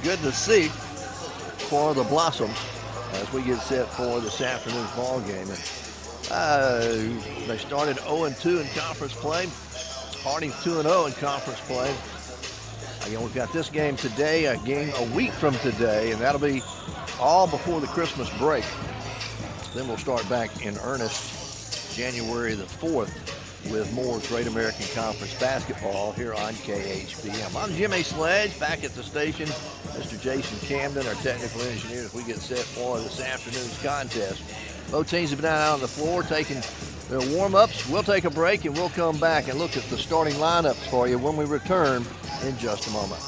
good to see for the Blossoms as we get set for this afternoon's ball game. They started 0-2 in conference play. Harding's 2-0 in conference play. Again, we've got this game today, a game a week from today, and that'll be all before the Christmas break. Then we'll start back in earnest January the 4th with more Great American Conference basketball here on KHPM. I'm Jimmy Sledge, back at the station. Mr. Jason Camden, our technical engineer, as we get set for this afternoon's contest. Both teams have been out on the floor taking their warm-ups. We'll take a break and we'll come back and look at the starting lineups for you when we return in just a moment.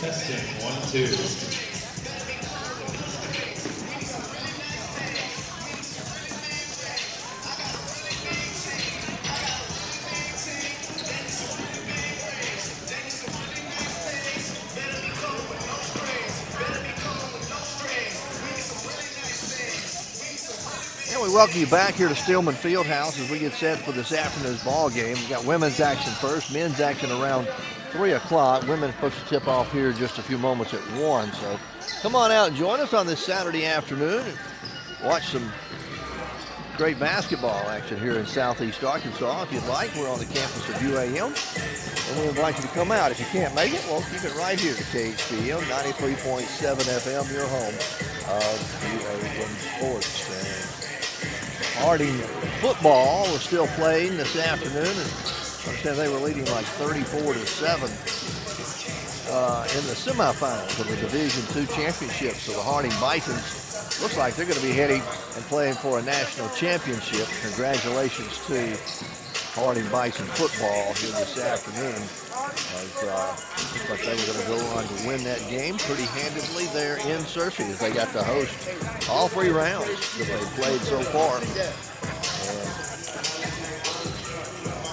Testing, 1, 2. And we welcome you back here to Stillman Fieldhouse as we get set for this afternoon's ball game. We've got women's action first, men's action around 3 o'clock. Women supposed to tip off here just a few moments at 1. So come on out and join us on this Saturday afternoon and watch some great basketball action here in Southeast Arkansas. If you'd like, we're on the campus of UAM, and we invite you to come out. If you can't make it, well, keep it right here to KHPM 93.7 FM, your home of UAM Sports. And Harding football is still playing this afternoon, and I understand they were leading like 34-7 in the semifinals of the Division II championship. So the Harding Bisons looks like they're going to be heading and playing for a national championship. Congratulations to Harding Bison football here this afternoon. Looks like they were going to go on to win that game pretty handedly there in Searcy as they got to host all 3 rounds that they've played so far.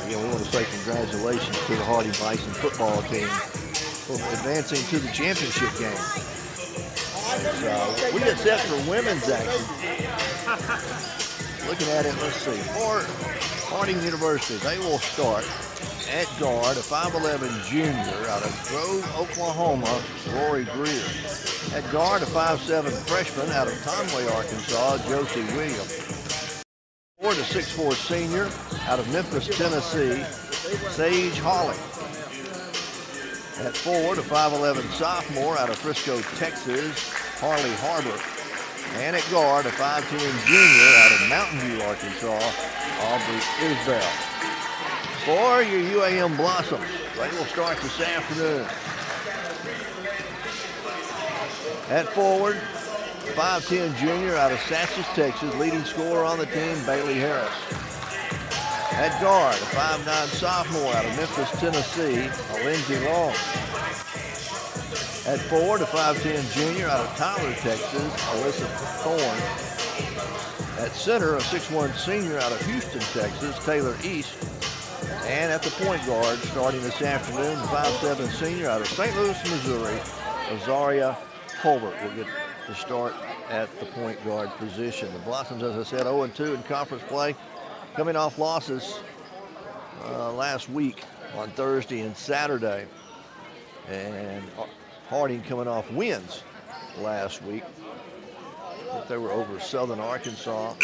We want to say congratulations to the Harding Bison football team for advancing to the championship game. We get set for women's action. Looking at it, let's see. For Harding University, they will start at guard, a 5'11 junior out of Grove, Oklahoma, Rory Greer. At guard, a 5'7 freshman out of Conway, Arkansas, Josie Williams. Forward, a 6'4 senior out of Memphis, Tennessee, Sage Hawley. At forward, a 5'11 sophomore out of Frisco, Texas, Harley Harbor. And at guard, a 5'10 junior out of Mountain View, Arkansas, Aubrey Isbell. For your UAM Blossoms, they will start this afternoon. At forward, 5'10 junior out of Satchel, Texas, leading scorer on the team, Bailey Harris. At guard, a 5'9 sophomore out of Memphis, Tennessee, Lindsey Long. At 4, the 5'10" junior out of Tyler, Texas, Alyssa Thorne. At center, a 6'1" senior out of Houston, Texas, Taylor East. And at the point guard, starting this afternoon, the 5'7" senior out of St. Louis, Missouri, 𝗗𝗜𝗦𝗖𝗟𝗔𝗜𝗍 will get the start at the point guard position. The Blossoms, as I said, 0-2 in conference play, coming off losses last week on Thursday and Saturday. And Harding coming off wins last week. I think they were over Southern Arkansas and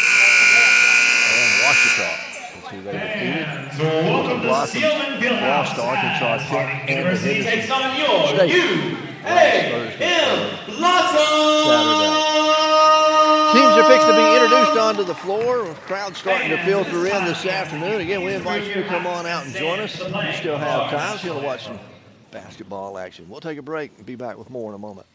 Ouachita. That's who they defeated. Welcome to Blossoms lost to Arkansas Tech and University takes on your State UAM Blossoms. Teams are fixed to be introduced onto the floor. Crowd starting to filter in this afternoon. Again, we invite you to come on out and join us. You still have time if you want to watch some basketball action. We'll take a break and be back with more in a moment.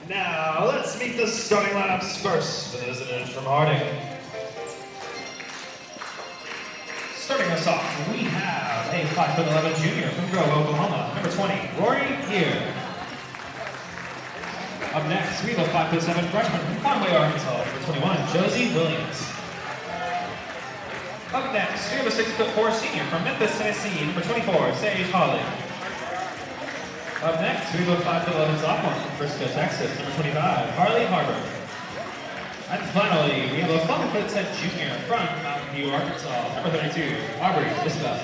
Now, let's meet the starting lineups first for the visitors from Harding. Starting us off, we have a 5'11" junior from Grove, Oklahoma, number 20, Rory Gear. Up next, we have a 5'7" freshman from Conway, Arkansas, number 21, Josie Williams. Up next, we have a 6'4" senior from Memphis, Tennessee, number 24, 𝗟𝗔𝗜𝗍𝗓𝗏. Up next, we have a 5'11" sophomore from Frisco, Texas, number 25, Harley Harbor. And finally, we have a 5'10" junior from Mountain View, Arkansas, number 32, Aubrey Isbell.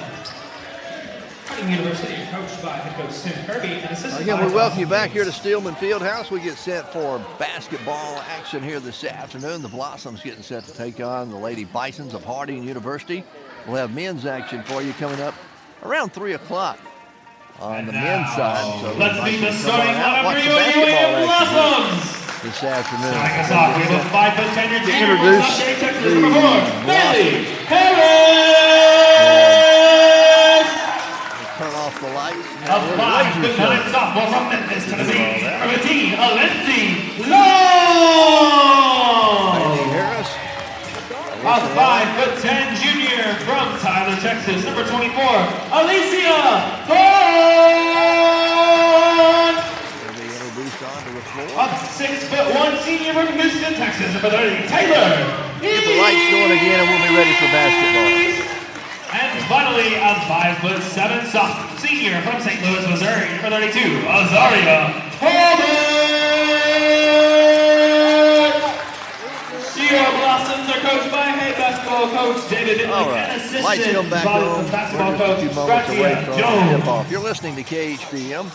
Harding University, coached by head coach Tim Kirby and assistant. Again, we welcome you back here to Steelman Fieldhouse. We get set for basketball action here this afternoon. The Blossoms getting set to take on the Lady Bisons of Harding University. We'll have men's action for you coming up around 3 o'clock. On the men's side, so let's meet the starting lineup for UAM Blossoms this afternoon. Starting us off, we have a 5'10" junior from introduce South Texas, the number 4, Bailey Harris. Turn off the lights. A 5'9" sophomore from Memphis, Tennessee, number 18, Alenzi Long. Bailey Harris. A 5'10" junior from Tyler, Texas, number 24, Alicia Thorne. They introduced onto the floor. A 6'1" senior from Houston, Texas, number 30, Taylor. Get the lights going again, and we'll be ready for basketball. And finally, a 5'7" sophomore senior from St. Louis, Missouri, number 32, Azaria Holden. UAM Blossoms are coached by head basketball coach David Dittlick and assistant lights come back on. basketball We're just a coach few moments away Gracia from Jones. tip-off. You're listening to KHPM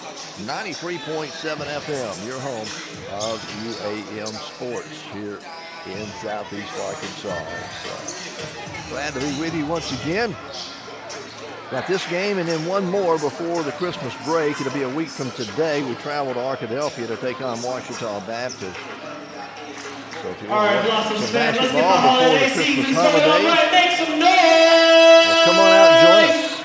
93.7 FM, your home of UAM Sports here in Southeast Arkansas. So, glad to be with you once again. Got this game and then one more before the Christmas break. It'll be a week from today. We travel to 𝗗𝗏𝗏𝗏 to take on Ouachita Baptist. So if you All right, Blossoms fans, let's get the before holiday the season Christmas started. All holidays, right, make some noise. come on out and join us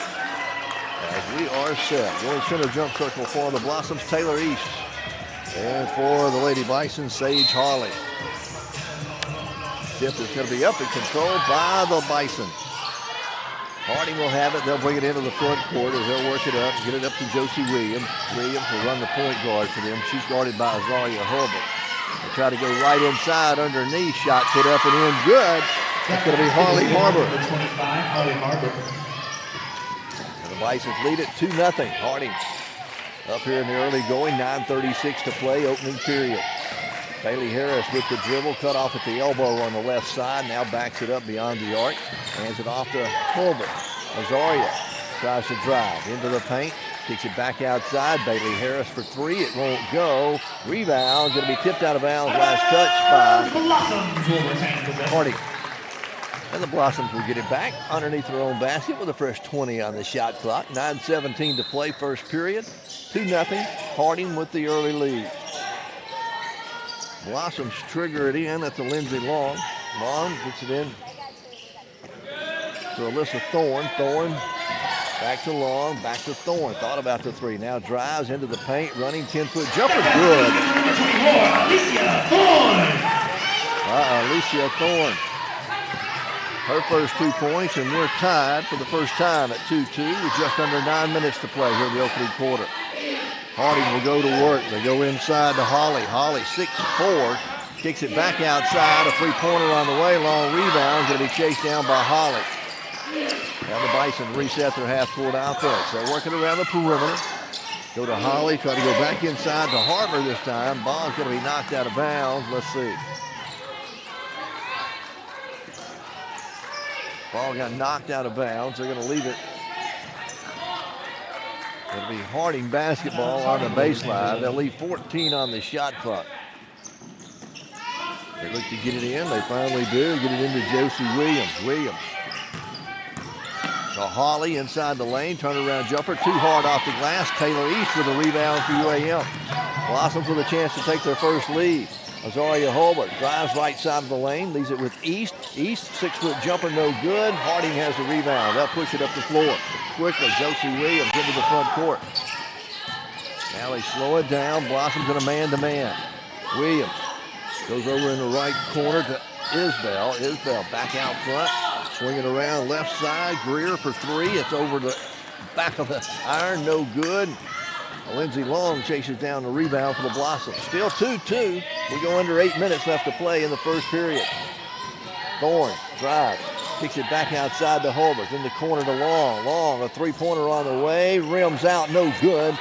as we are set. Going center jump circle for the Blossoms, Taylor East. And for the Lady Bison, Sage Harley. Tip is going to be up and controlled by the Bison. Harding will have it. They'll bring it into the front court as they'll work it up, get it up to Josie Williams. Williams will run the point guard for them. She's guarded by 𝗗𝗓𝗦𝗓𝗏. They try to go right inside underneath. Shot put up and in. Good. It's going to be Harley Harbor. 25, Harley Harbor. And the Bisons lead it 2-0. Harding up here in the early going. 9:36 to play, opening period. Bailey Harris with the dribble, cut off at the elbow on the left side. Now backs it up beyond the arc. Hands it off to Colbert. Azaria tries to drive into the paint. Kicks it back outside. Bailey Harris for three. It won't go. Rebound. Going to be tipped out of bounds. Last touch by Harding. And the Blossoms will get it back underneath their own basket with a fresh 20 on the shot clock. 9:17 to play, first period. 2-0. Harding with the early lead. Blossoms trigger it in. That's a Lindsey Long. Long gets it in to Alyssa Thorne. Thorne back to Long, back to Thorne. Thought about the three. Now drives into the paint, running 10-foot jumper. Good. Alicia Thorne. Alicia Thorne. Her first 2 points, and we're tied for the first time at 2-2 with just under 9 minutes to play here in the opening quarter. Harding will go to work. They go inside to Holly. Holly 6'4", kicks it back outside. A three-pointer on the way. Long rebound. Going to be chased down by Holly. Now the Bison reset their half-court offense. They're working around the perimeter. Go to Holly. Try to go back inside to Harbor this time. Ball's going to be knocked out of bounds. Let's see. Ball got knocked out of bounds. They're going to leave it. It'll be Harding basketball on the baseline. They'll leave 14 on the shot clock. They look to get it in. They finally do. Get it into Josie Williams. Williams to Holly inside the lane. Turnaround jumper. Too hard off the glass. Taylor East with a rebound for UAM. Blossoms with a chance to take their first lead. 𝗗𝗓𝗦𝗓𝗏 drives right side of the lane. Leaves it with East. East, 6-foot jumper, no good. Harding has the rebound. They'll push it up the floor. Quickly, Josie Williams into the front court. Now they slow it down. Blossoms in a man-to-man. Williams goes over in the right corner to Isbell. Isbell back out front. Swinging around left side. Greer for three. It's over the back of the iron. No good. Lindsey Long chases down the rebound for the Blossoms. Still 2-2. We go under 8 minutes left to play in the first period. Thorne drives. Kicks it back outside to Holbert. In the corner to Long. Long, a three-pointer on the way. Rims out, no good.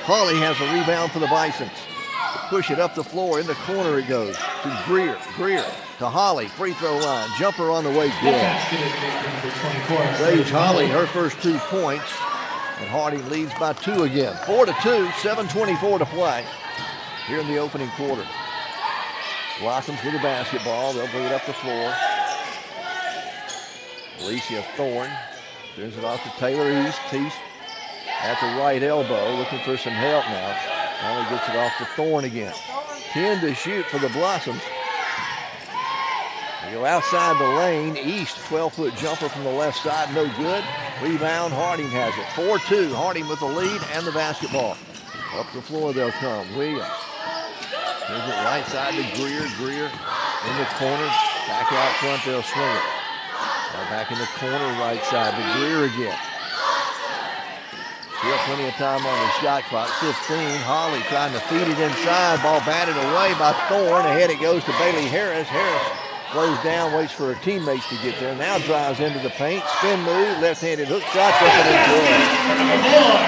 Holly has a rebound for the Bisons. Push it up the floor. In the corner it goes to Greer. Greer to Holly. Free throw line. Jumper on the way. Good. Sage Holly, her first 2 points. And Harding leads by 2 again. 4-2, 7:24 to play here in the opening quarter. Blossoms with the basketball. They'll bring it up the floor. Alicia Thorne sends it off to Taylor East. East at the right elbow, looking for some help now. Finally gets it off to Thorne again. 10 to shoot for the Blossoms. They go outside the lane. East, 12-foot jumper from the left side, no good. Rebound, Harding has it. 4-2, Harding with the lead and the basketball. Up the floor they'll come. Williams. Here's it right side to Greer. Greer in the corner. Back out front, they'll swing it. Now back in the corner, right side to Greer again. Still plenty of time on the shot clock. 15. Holly trying to feed it inside. Ball batted away by Thorne. Ahead it goes to Bailey Harris. Harris slows down, waits for her teammates to get there. Now drives into the paint. Spin move, left-handed hook shot.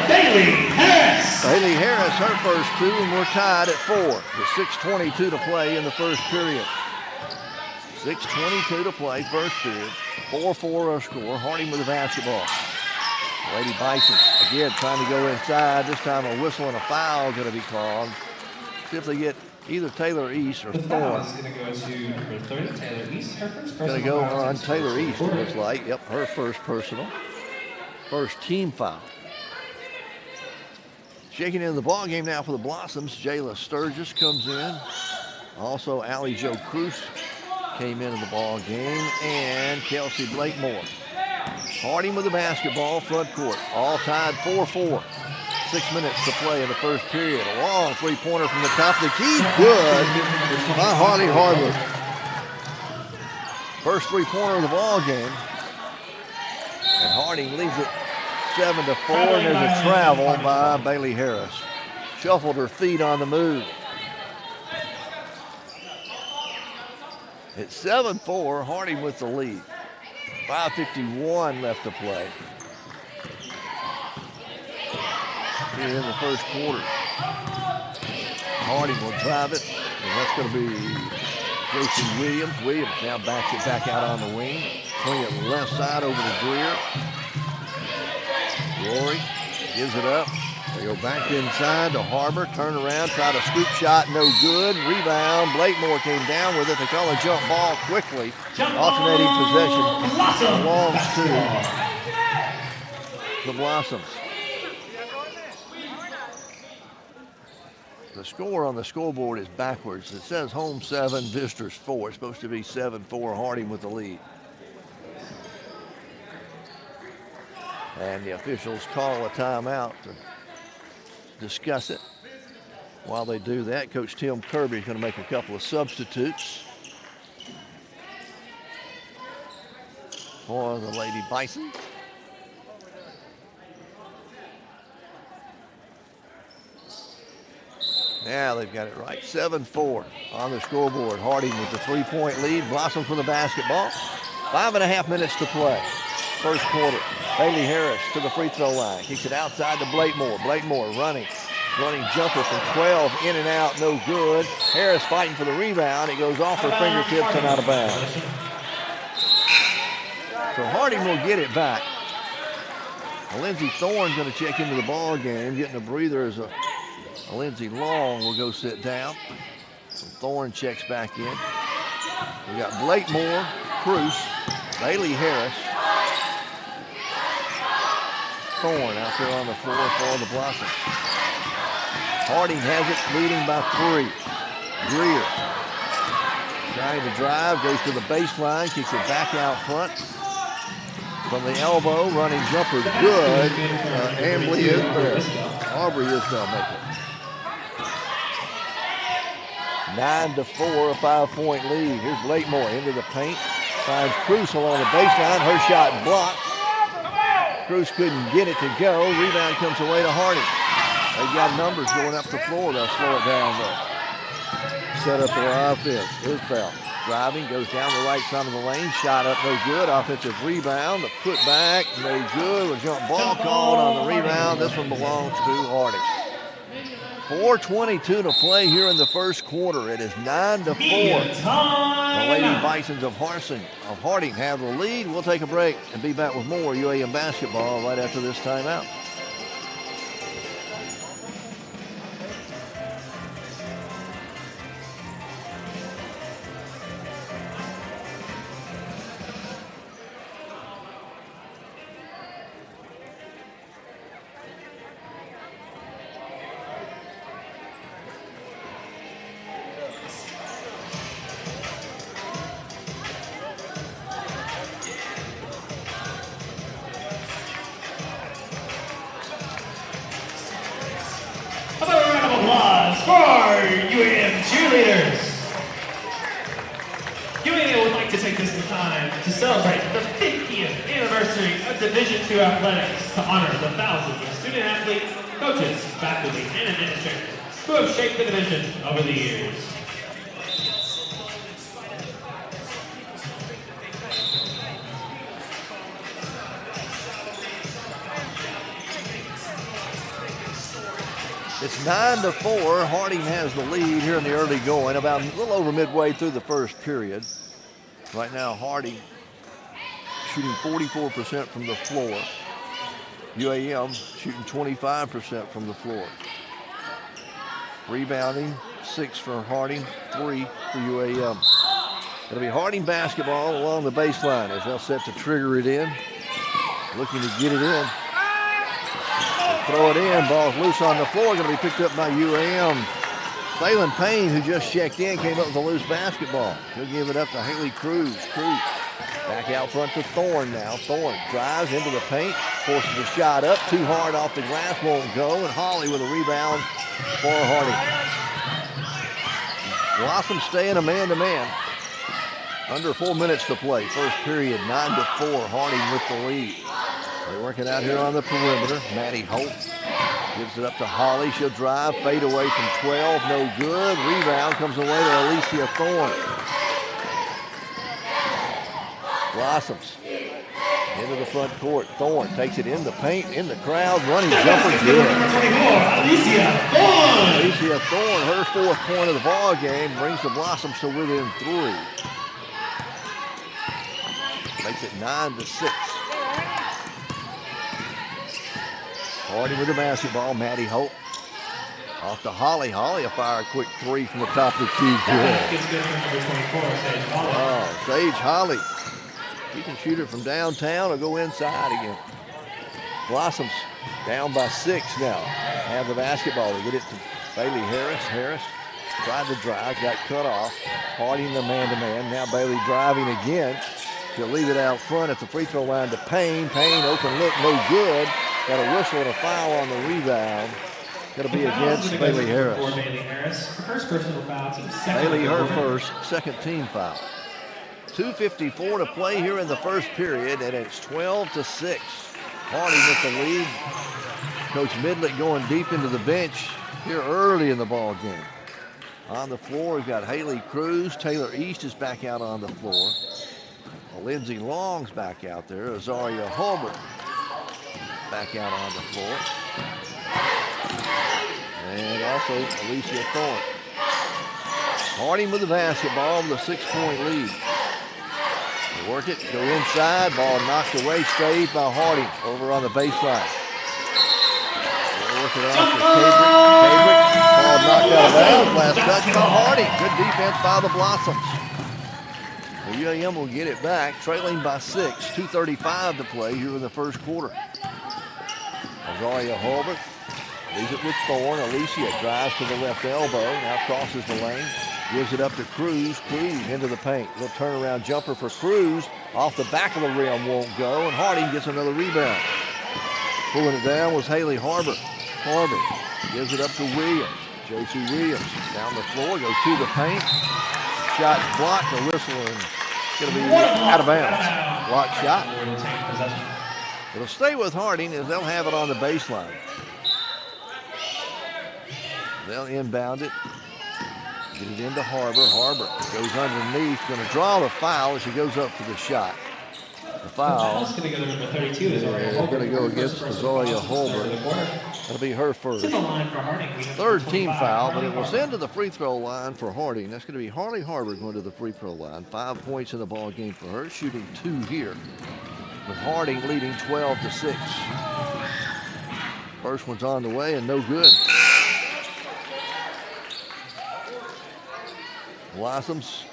Bailey Harris. Bailey Harris, her first 2, and we're tied at 4. With 6:22 to play in the first period. 6:22 to play, first period. 4-4 our score. Harding with the basketball. Lady Bison again trying to go inside. This time a whistle and a foul going to be called. See if they get either Taylor East or Thorne. It's going to go to number 30, Taylor East. Her first personal. Going to go on Taylor East, it looks like. Yep, her first personal. First team foul. Shaking in the ball game now for the Blossoms. Jayla Sturgis comes in. Also, Allie Jo Cruz came into the ball game, and Kelsey Blakemore. Harding with the basketball, front court. All tied 4-4. 6 minutes to play in the first period. A long three-pointer from the top of the key. Good by Harley Harbor. First three-pointer of the ball game. And Harding leads it 7-4, and there's a travel by Bailey Harris. Shuffled her feet on the move. It's 7-4, Harding with the lead. 5:51 left to play here in the first quarter. Harding will drive it, and that's going to be Jason Williams. Williams now backs it back out on the wing. Swing it left side over to Greer. Rory gives it up. They go back inside to Harbor. Turn around, try to scoop shot, no good. Rebound. Blakemore came down with it. They call a jump ball quickly. Alternating possession belongs to the Blossoms. The score on the scoreboard is backwards. It says home 7, visitors 4. It's supposed to be 7-4, Harding with the lead. And the officials call a timeout to discuss it. While they do that, Coach Tim Kirby is going to make a couple of substitutes for the Lady Bison. Now they've got it right. 7-4 on the scoreboard. Harding with the three-point lead. Blossom for the basketball. 5.5 minutes to play. First quarter. Bailey Harris to the free throw line. Kicks it outside to Blakemore. Blakemore running jumper from 12, in and out, no good. Harris fighting for the rebound. It goes off her fingertips and out of bounds. So Harding will get it back. Lindsey Thorne's going to check into the ball game. Getting a breather as a Lindsey Long will go sit down. So Thorne checks back in. We got Blakemore, Cruz, Bailey Harris, Thorne out there on the floor for the Blossoms. Harding has it, leading by 3. Greer trying to drive, goes to the baseline, kicks it back out front. From the elbow, running jumper, good. Ambly is there. Aubrey is going to make it. 9-4, a 5-point lead. Here's Blakemore into the paint. Finds Cruz along the baseline. Her shot blocked. Cruz couldn't get it to go. Rebound comes away to Harding. They've got numbers going up the floor. They'll slow it down though. Set up their offense. Isbell driving, goes down the right side of the lane. Shot up, no good. Offensive rebound. The put back, no good. A jump ball called on the rebound. This one belongs to Harding. 4:22 to play here in the first quarter. It is 9-4. The Lady Bisons of Harding have the lead. We'll take a break and be back with more UAM basketball right after this timeout. UAM cheerleaders. UAM would like to take this time to celebrate the 50th anniversary of Division II Athletics to honor the thousands of student athletes, coaches, faculty, and administrators who have shaped the division over the years. It's 9-4. Harding has the lead here in the early going, about a little over midway through the first period. Right now, Harding shooting 44% from the floor. UAM shooting 25% from the floor. Rebounding, 6 for Harding, 3 for UAM. It'll be Harding basketball along the baseline as they'll set to trigger it in. Looking to get it in. Throw it in, ball's loose on the floor, going to be picked up by UAM. Phelan Payne, who just checked in, came up with a loose basketball. He'll give it up to Haley Cruz. Cruz back out front to Thorne now. Thorne drives into the paint, forces a shot up, too hard off the glass, won't go, and Holly with a rebound for Harding. Blossom staying a man-to-man. Under 4 minutes to play. First period, 9-4. Harding with the lead. They work it out here on the perimeter. Maddie Holt gives it up to Holly. She'll drive, fade away from 12. No good. Rebound comes away to Alicia Thorne. Blossoms into the front court. Thorne takes it in the paint, in the crowd. Running jumper, good. Alicia Thorne, her 4th point of the ball game, brings the Blossoms to within 3. Makes it 9-6. Harding with the basketball. Maddie Holt off to Holly. Holly a fire a quick 3 from the top of the key. Oh, Sage Holly. She can shoot it from downtown or go inside again. Blossoms down by 6 now. Have the basketball. They get it to Bailey Harris. Harris tried to drive, got cut off. Harding the man-to-man. Now Bailey driving again. She'll leave it out front at the free throw line to Payne. Payne, open look, no good. Got a whistle and a foul on the rebound. Going to be against Bailey Harris. First personal foul. Bailey, her first, second team foul. 2:54 to play here in the first period, and it's 12-6. Harding with the lead. Coach Midlet going deep into the bench here early in the ball game. On the floor, we've got Haley Cruz. Taylor East is back out on the floor. Lindsay Long's back out there. Azaria Hulbert back out on the floor. And also Alicia Thorne. Harding with the basketball with a 6-point lead. They work it, go inside, ball knocked away, saved by Harding over on the baseline. They work it off to Cabrick. Ball knocked out of bounds. Last touch by Harding. Good defense by the Blossoms. The UAM will get it back, trailing by 6. 2:35 to play here in the first quarter. Azaria Hulbert leaves it with Thorne. Alicia drives to the left elbow, now crosses the lane, gives it up to Cruz. Cruz into the paint. Little turnaround jumper for Cruz. Off the back of the rim, won't go, and Harding gets another rebound. Pulling it down was Haley Harbor. Harbor gives it up to Williams. Josie Williams down the floor, goes to the paint. Shot blocked, a whistle, and it's going to be out of bounds. Block shot. It'll stay with Harding as they'll have it on the baseline. They'll inbound it. Get it into Harbor. Harbor goes underneath, going to draw the foul as she goes up for the shot. The foul is going to go against Azaria Hulbert. That'll be her first. Third team foul, but it will send to the free throw line for Harding. That's going to be Harley Harbor going to the free throw line. 5 points in the ball game for her, shooting 2 here. With Harding leading 12-6. First one's on the way and no good. Blossoms.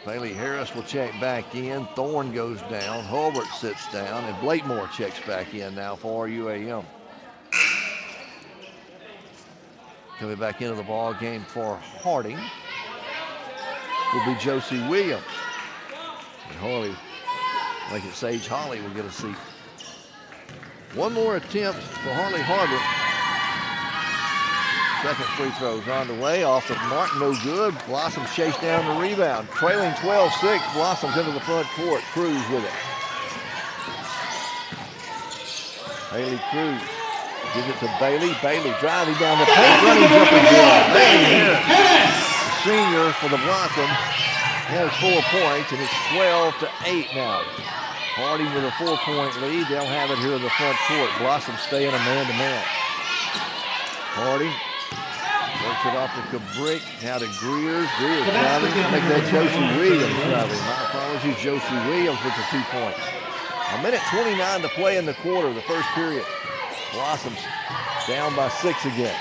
Bailey Harris will check back in. Thorne goes down. Hulbert sits down. And Blakemore checks back in now for UAM. Coming back into the ball game for Harding will be Josie Williams. And Harley, like it Sage Holly, will get a seat. One more attempt for Harley Harbor. Second free throw's on the way, off the mark, no good. Blossoms chase down the rebound. Trailing 12-6, Blossoms into the front court. Cruz with it. Haley Cruz gives it to Bailey. Bailey driving down the paint, running jumper good. Bailey Harris, the senior for the Blossoms, has 4 points, and it's 12-8 now. Harding with a 4-point lead. They'll have it here in the front court. Blossoms stay in a man-to-man. Harding works it off to Cabrick, now to Greers. Greers driving, make that Josie Williams driving. My apologies, Josie Williams with the 2 points. 1:29 to play in the quarter, the first period. Blossoms down by 6 again.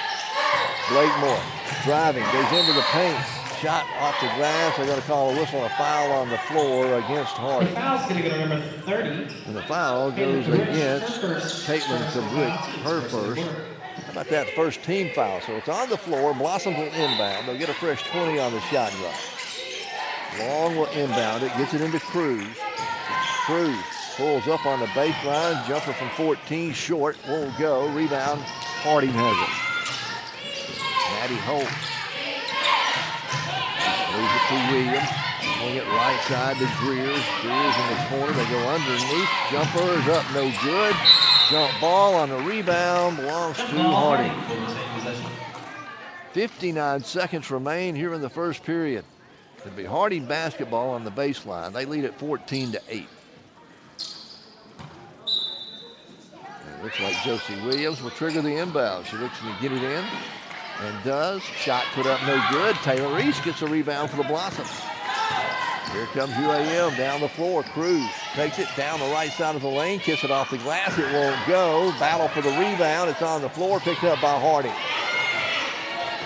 Blakemore driving, goes into the paint. Shot off the glass. They're going to call a whistle and a foul on the floor against Harding. The foul's going to go to number 30. And the foul goes against Caitlin Cabrick, her first. How about that first team foul? So it's on the floor. Blossoms will inbound. They'll get a fresh 20 on the shot and run. Long will inbound it. Gets it into Cruz. Cruz pulls up on the baseline. Jumper from 14. Short. Won't go. Rebound. Harding has it. Maddie Holt Moves it to Williams. Swing it right side to Greers. Greers in the corner. They go underneath. Jumper is up, no good. Jump ball on the rebound belongs to Harding. 59 seconds remain here in the first period. It'll be Harding basketball on the baseline. They lead at 14-8. It looks like Josie Williams will trigger the inbound. She looks to get it in and does. Shot put up no good. Taylor East gets a rebound for the Blossoms. Here comes UAM down the floor. Cruz takes it down the right side of the lane. Kicks it off the glass. It won't go. Battle for the rebound. It's on the floor. Picked up by Harding.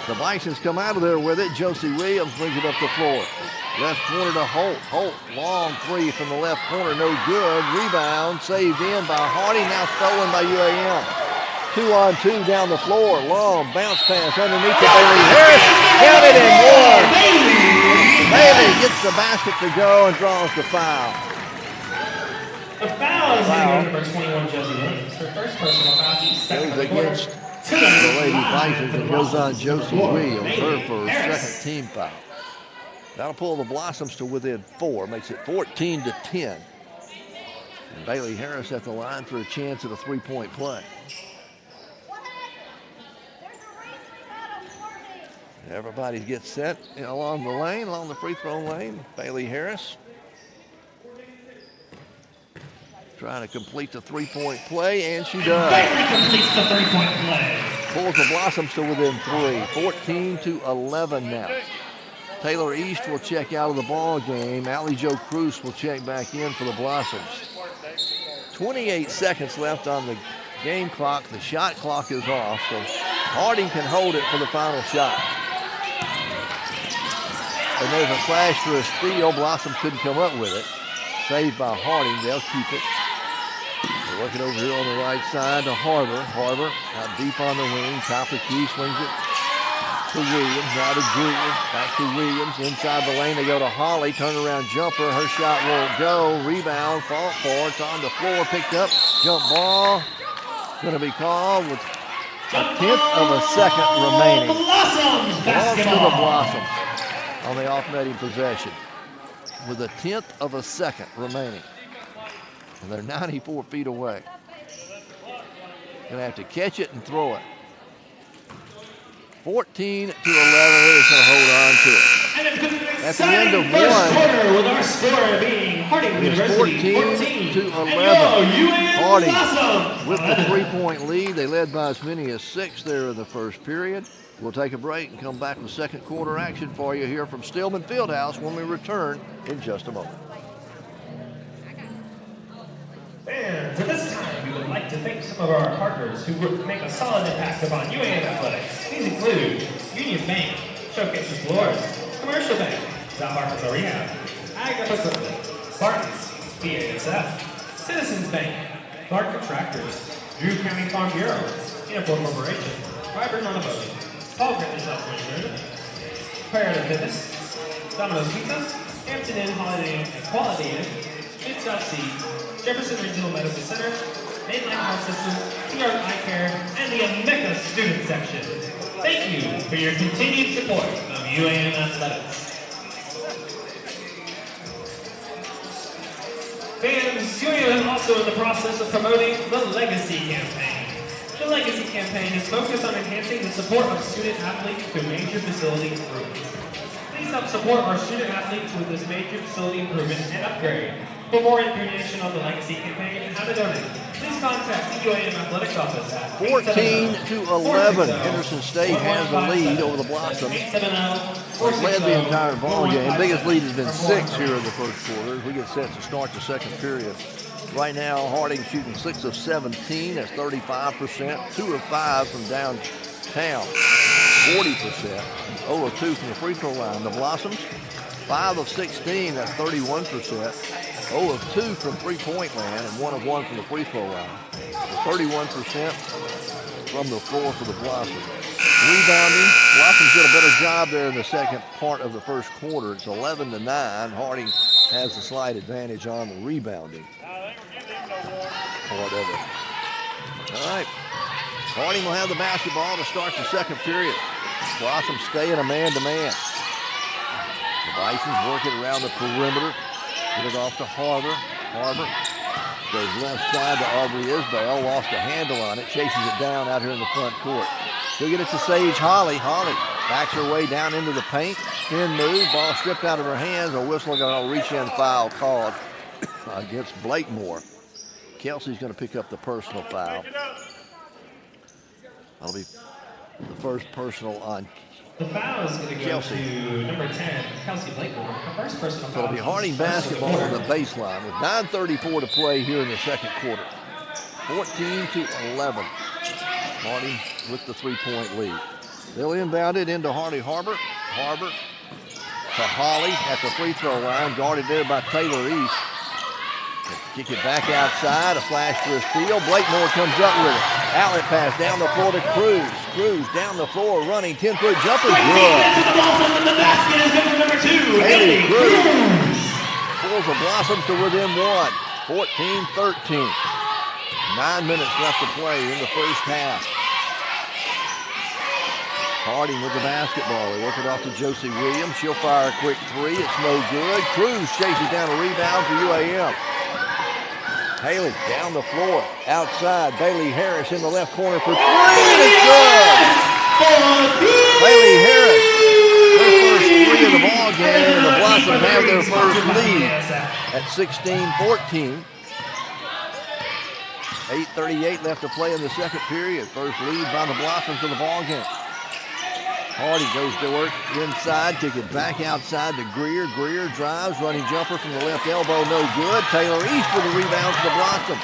The Bisons come out of there with it. Josie Williams brings it up the floor. Left corner to Holt. Holt, long three from the left corner. No good. Rebound saved in by Harding. Now stolen by UAM. 2-on-2 down the floor. Long bounce pass underneath to Bailey Harris. Counted and one. Bailey gets the basket to go and draws the foul. The foul is on number 21, Josie Williams. Her first personal foul. Goes against the Lady Bisons and goes on Josie Williams, her first second team foul. That'll pull the Blossoms to within 4, makes it 14-10. And Bailey Harris at the line for a chance at a three-point play. Everybody gets set along the lane, along the free throw lane. Bailey Harris trying to complete the three-point play, and she does. Bailey completes the three-point play. Pulls the Blossoms to within 3, 14-11 now. Taylor East will check out of the ball game. Allie Jo Cruz will check back in for the Blossoms. 28 seconds left on the game clock. The shot clock is off, so Harding can hold it for the final shot. And there's a flash for a steal. Blossom couldn't come up with it. Saved by Harding. They'll keep it. They're working over here on the right side to Harbor. Harbor out deep on the wing. Top of key, swings it to Williams. Now to Greer. Back to Williams. Inside the lane, they go to Holly. Turnaround jumper. Her shot won't go. Rebound. Fought for. It's on the floor. Picked up. Jump ball. Going to be called with a tenth of a second remaining. Blossoms Belongs to the Blossoms on the off-netting possession with a tenth of a second remaining. And they're 94 feet away. Gonna have to catch it and throw it. 14-11, they're just gonna hold on to it. At the end of one, with our score being Harding it's University 14-11. Harding with the three-point lead. They led by as many as 6 there in the first period. We'll take a break and come back with second quarter action for you here from Stillman Fieldhouse when we return in just a moment. And at this time, we would like to thank some of our partners who make a solid impact upon UAM Athletics. These include Union Bank, Showcases Floors, Commercial Bank, South Arkansas Rehab, Ag Equipment, Barton's, BASF, Citizens Bank, Clark Contractors, Drew County Farm Bureau, Uniform Corporation, Vibers on a Boat, Paul Griffin Self-Insurance, Paradigm Fitness, Domino's Pizza, Hampton Inn Holiday Inn and Quality Inn, Mid-South Jefferson Regional Medical Center, Mainline Health System, PR Eye Care, and the Emeka Student Section. Thank you for your continued support of UAM Athletics. Fans, UAM is also in the process of promoting the Legacy Campaign. The Legacy Campaign is focused on enhancing the support of student athletes through major facility improvements. Please help support our student athletes with this major facility improvement and upgrade. For more information on the Legacy Campaign and how to donate, please contact the UAM Athletics office at 14-11. Henderson State has the lead over the Blossoms. Led the entire ball game. Biggest lead has been 6 here in the first quarter as we get set to start the second period. Right now, Harding shooting 6 of 17. That's 35%. 2 of 5 from downtown. 40%. 0 of 2 from the free throw line. The Blossoms, 5 of 16. That's 31%. 0 of 2 from three-point land and 1 of 1 from the free throw line. 31% from the floor for the Blossoms. Rebounding, Blossoms did a better job there in the second part of the first quarter. It's 11-9. Harding has the slight advantage on the rebounding part of it. All right, Harding will have the basketball to start the second period. Blossoms stay in a man-to-man. Bison's working around the perimeter. Get it off to Harbor. Harbor goes left side to Aubrey Isbell. Lost a handle on it. Chases it down out here in the front court. She'll get it to Sage Holly. Holly backs her way down into the paint. Spin move. Ball stripped out of her hands. A whistle going to reach in foul called against Blakemore. Kelsey's going to pick up the personal foul. That'll be the first personal on The foul is going to go Kelsey. to number 10, Kelsey Blakemore. Her first personal So foul. it'll be Harding basketball on the baseline with 9:34 to play here in the second quarter. 14-11. Harding with the three-point lead. They'll inbound it into Hardy Harbor. Harbor to Holly at the free throw line, guarded there by Taylor East. Kick it back outside, a flash for a steal. Blakemore comes up with it. Outlet pass down the floor to Cruz. Cruz down the floor, running 10-foot jumper. Good. The basket is good for number 2, Haley Cruz Cruz. pulls the Blossoms to within one. 14-13. 9 minutes left to play in the first half. Harding with the basketball. They work it off to Josie Williams. She'll fire a quick three. It's no good. Cruz chases down a rebound for UAM. Haley down the floor, outside. Bailey Harris in the left corner for three, and it's good! Bailey Harris, her first three of the ball game, and the Blossoms have their first lead at 16-14. 8:38 left to play in the second period. First lead by the Blossoms of the ball game. Hardy goes to work inside, kick it back outside to Greer. Greer drives, running jumper from the left elbow, no good. Taylor East with the rebound for the Blossoms.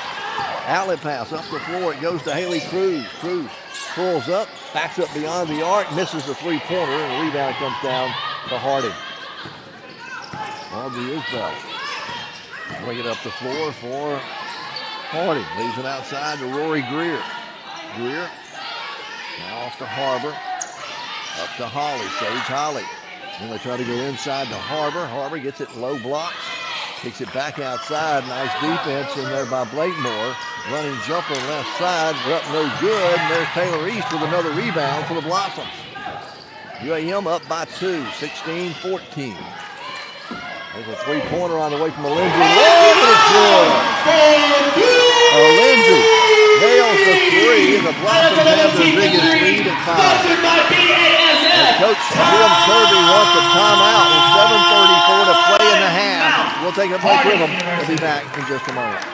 Outlet pass up the floor, it goes to Haley Cruz. Cruz pulls up, backs up beyond the arc, misses the three-pointer, and the rebound comes down to Harding. Aubrey Isbell bring it up the floor for Harding. Leaves it outside to Rory Greer. Greer now off to Harbor. Up to Holly, Sage Holly. Then they try to go inside to Harbor. Harbor gets it low blocks. Kicks it back outside. Nice defense in there by Blakemore. Running jumper left side. Up no good. And there's Taylor East with another rebound for the Blossoms. UAM up by 2, 16-14. There's a three-pointer on the way from Lindsay. Oh, it's good! Lindsay nails the three, and the Blossoms have their biggest lead at 5. And Coach Tim Kirby wants a timeout with 7:34 to play in the half. We'll take a break with them. We'll be back in just a moment.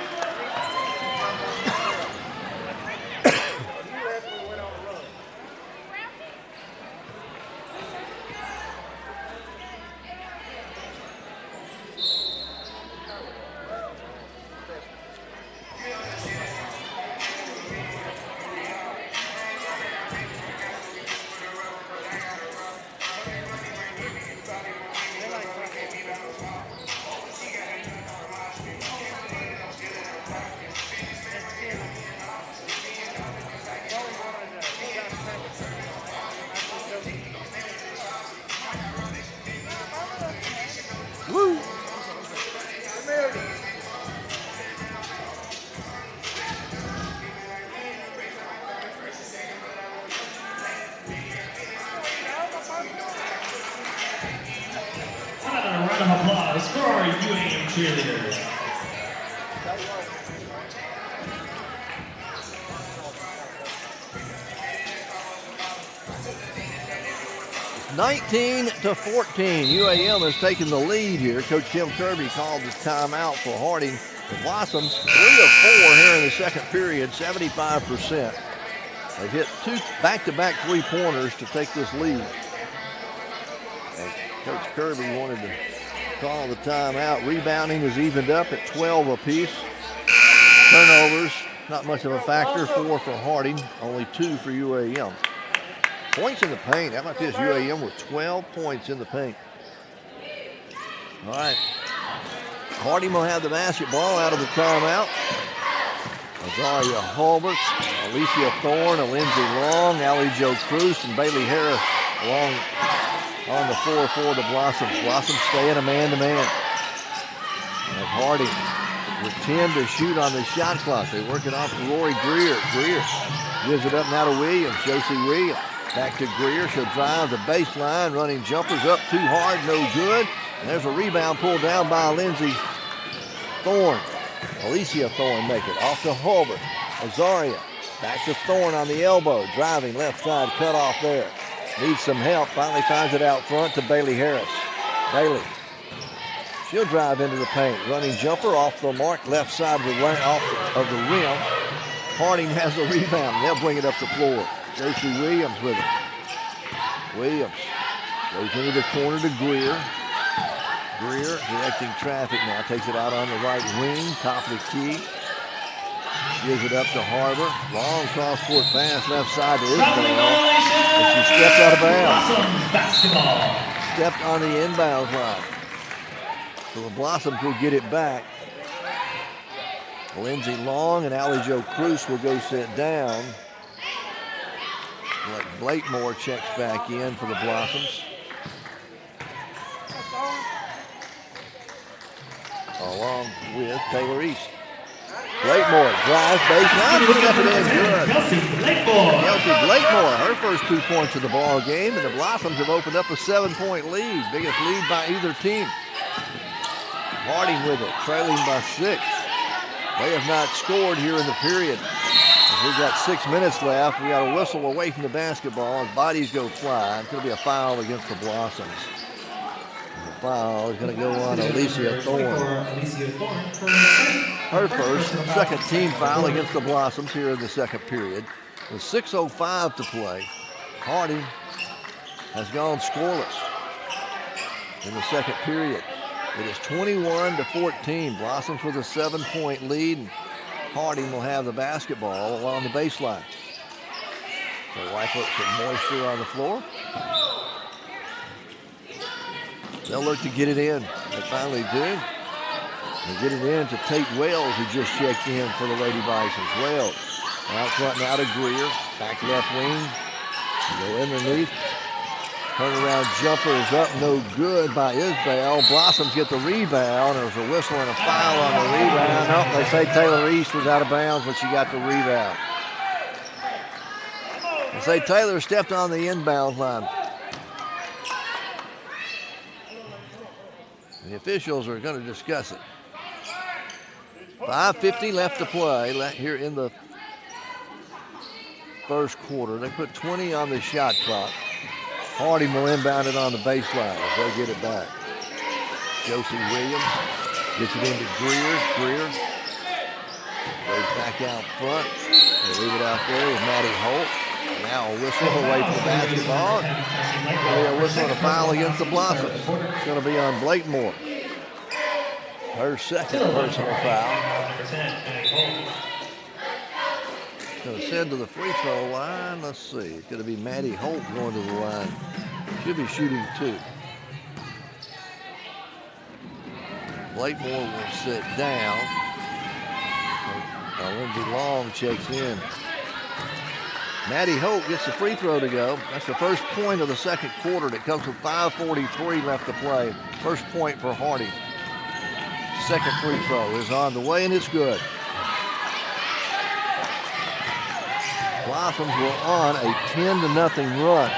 Round of applause for our UAM cheerleaders. (19-14). UAM has taken the lead here. Coach Tim Kirby called his timeout for Harding. The Blossoms 3 of 4 here in the second period, 75%. They hit 2 back-to-back three-pointers to take this lead. And Coach Kirby wanted to call the timeout. Rebounding is evened up at 12 apiece. Turnovers, not much of a factor. 4 for Harding, only 2 for UAM. Points in the paint. How about this? UAM with 12 points in the paint. All right. Harding will have the basketball out of the timeout. Azaria Hulbert, Alicia Thorne, Lindsay Long, Allie Jo Cruz, and Bailey Harris along on the floor for the Blossoms. Blossoms stay in a man-to-man. And Harding with 10 to shoot on the shot clock. They work it off to Rory Greer. Greer gives it up now to Williams. Josie Williams. Back to Greer. She'll drive the baseline. Running jumpers up too hard. No good. There's a rebound pulled down by Lindsay Thorne. Alicia Thorne make it off to Hulbert. Azaria back to Thorne on the elbow. Driving left side, cut off there. Needs some help. Finally finds it out front to Bailey Harris. Bailey. She'll drive into the paint. Running jumper off the mark, left side of the rim. Harding has the rebound. They'll bring it up the floor. Josie Williams with it. Williams goes into the corner to Greer. Greer directing traffic now. Takes it out on the right wing. Top of the key. Gives it up to Harbor. Long cross-court pass left side to Isabel. And she stepped out of bounds. Stepped on the inbound line. So the Blossoms will get it back. Lindsay Long and Allie Jo Cruz will go sit down. Blakemore checks back in for the Blossoms. Along with Taylor East. Blakemore drives baseline, put it up and in, good. Kelsey Blakemore, her first 2 points of the ball game, and the Blossoms have opened up a 7-point lead, biggest lead by either team. Harding with it, trailing by 6. They have not scored here in the period. We've got 6 minutes left. We got a whistle away from the basketball, and bodies go fly. It's going to be a foul against the Blossoms. The foul is going to go on Alicia Thorne. Her second team foul against the Blossoms here in the second period. With 6:05 to play, Harding has gone scoreless in the second period. It is 21-14. Blossoms with a 7-point lead. And Harding will have the basketball along the baseline. So wipe up some moisture on the floor. They'll look to get it in. They finally do. They get it in to Tate Wells, who just checked in for the Lady Bisons. Wells out front now to Greer. Back left wing. Go underneath. Turnaround jumper is up, no good by Isbell. Blossoms get the rebound. There's a whistle and a foul on the rebound. Oh, they say Taylor East was out of bounds, but she got the rebound. They say Taylor stepped on the inbound line. The officials are going to discuss it. 5:50 left to play here in the first quarter. They put 20 on the shot clock. Harding will inbound it on the baseline as they get it back. Josie Williams gets it into Greer. Greer goes back out front. They leave it out there with Maddie Holt. Now a whistle away from the basketball. There'll be a whistle and a foul against the Blossoms. It's going to be on Blakemore. Her second personal foul. Going to send to the free throw line. Let's see. It's going to be Maddie Holt going to the line. She'll be shooting 2. Blakemore will sit down. Lindsay Long checks in. Maddie Holt gets the free throw to go. That's the first point of the second quarter. That comes with 5:43 left to play. First point for Harding. Second free throw is on the way, and it's good. Blossoms were on a 10-0 run.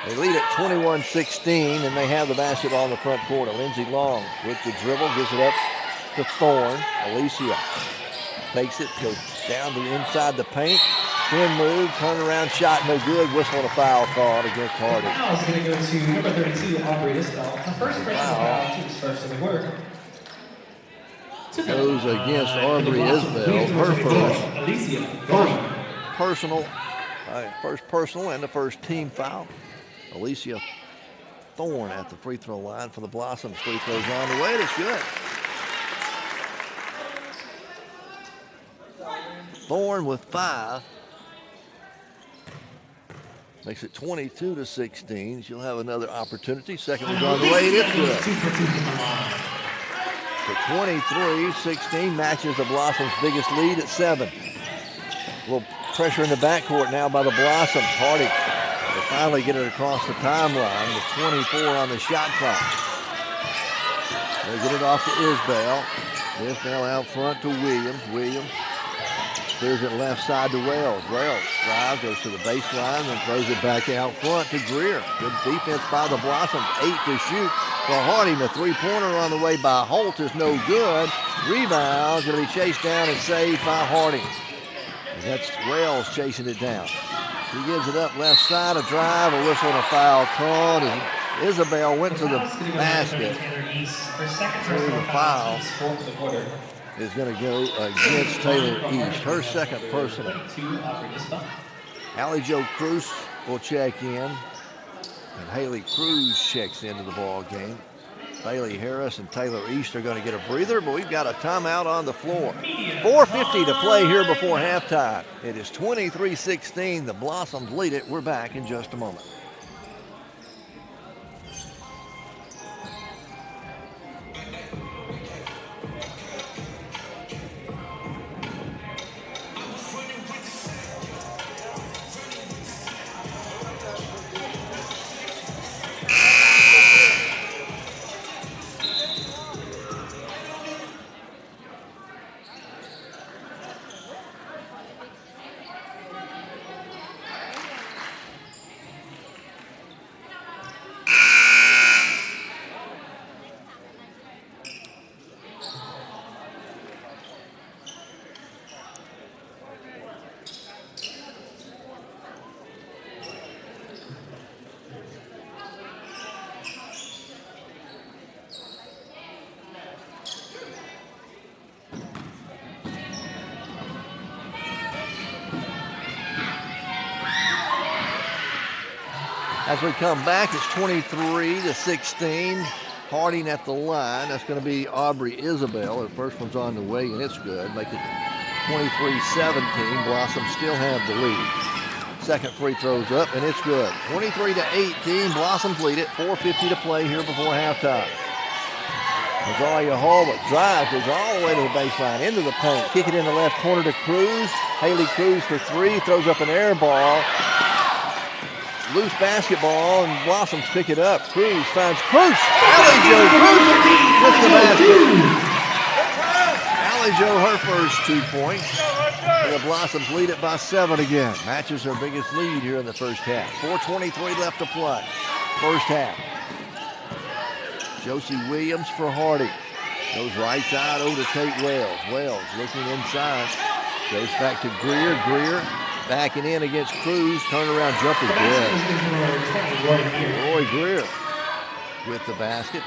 They lead at 21-16, and they have the basketball in the front court. Lindsay Long with the dribble, gives it up to Thorne. Alicia takes it, goes down the inside the paint. Spin move, turnaround shot, no good. Whistle and a foul called against Harding. Foul is going to go to number 32, Aubrey Isbell. Her first personal foul, team's first in the quarter. Goes against Aubrey Isbell. Her first personal and the first team foul. Alicia Thorne at the free throw line for the Blossoms. Free throws on the way. It's good. Thorne with 5. Makes it 22-16. She'll have another opportunity. Second one's on the way. It is good. So 23-16 matches the Blossoms' biggest lead at 7. A little pressure in the backcourt now by the Blossoms. Harding will finally get it across the timeline with 24 on the shot clock. They get it off to Isbell. Isbell out front to Williams. Williams Clears it left side to Wells. Wells drives, goes to the baseline, and throws it back out front to Greer. Good defense by the Blossoms. 8 to shoot for Harding. The three-pointer on the way by Holt is no good. Rebound going to be chased down and saved by Harding. And that's Wells chasing it down. He gives it up left side, a drive, a whistle, and a foul called. And Isabel went to the basket. So the foul is going to go against Taylor East. Her second personal. Allie Jo Cruz will check in. And Haley Cruz checks into the ball game. Bailey Harris and Taylor East are going to get a breather, but we've got a timeout on the floor. 4:50 to play here before halftime. It is 23-16. The Blossoms lead it. We're back in just a moment. As we come back, it's 23-16. Harding at the line. That's going to be Aubrey Isabel. Her first one's on the way, and it's good. Make it 23-17. Blossom still have the lead. Second free throw's up, and it's good. 23-18. Blossoms lead it. 4:50 to play here before halftime. Azaria Hallwood drives, goes all the way to the baseline, into the paint. Kick it in the left corner to Cruz. Haley Cruz for three. Throws up an air ball. Loose basketball, and Blossoms pick it up. Cruz finds Cruz. Allie Jo Cruz with the basket. Allie Jo, her first 2 points. And the Blossoms lead it by 7 again. Matches her biggest lead here in the first half. 4:23 left to play. First half. Josie Williams for Harding. Goes right side over to Kate Wells. Wells looking inside. Goes back to Greer. Greer backing in against Cruz. Turnaround jumper good. Roy Greer with the basket.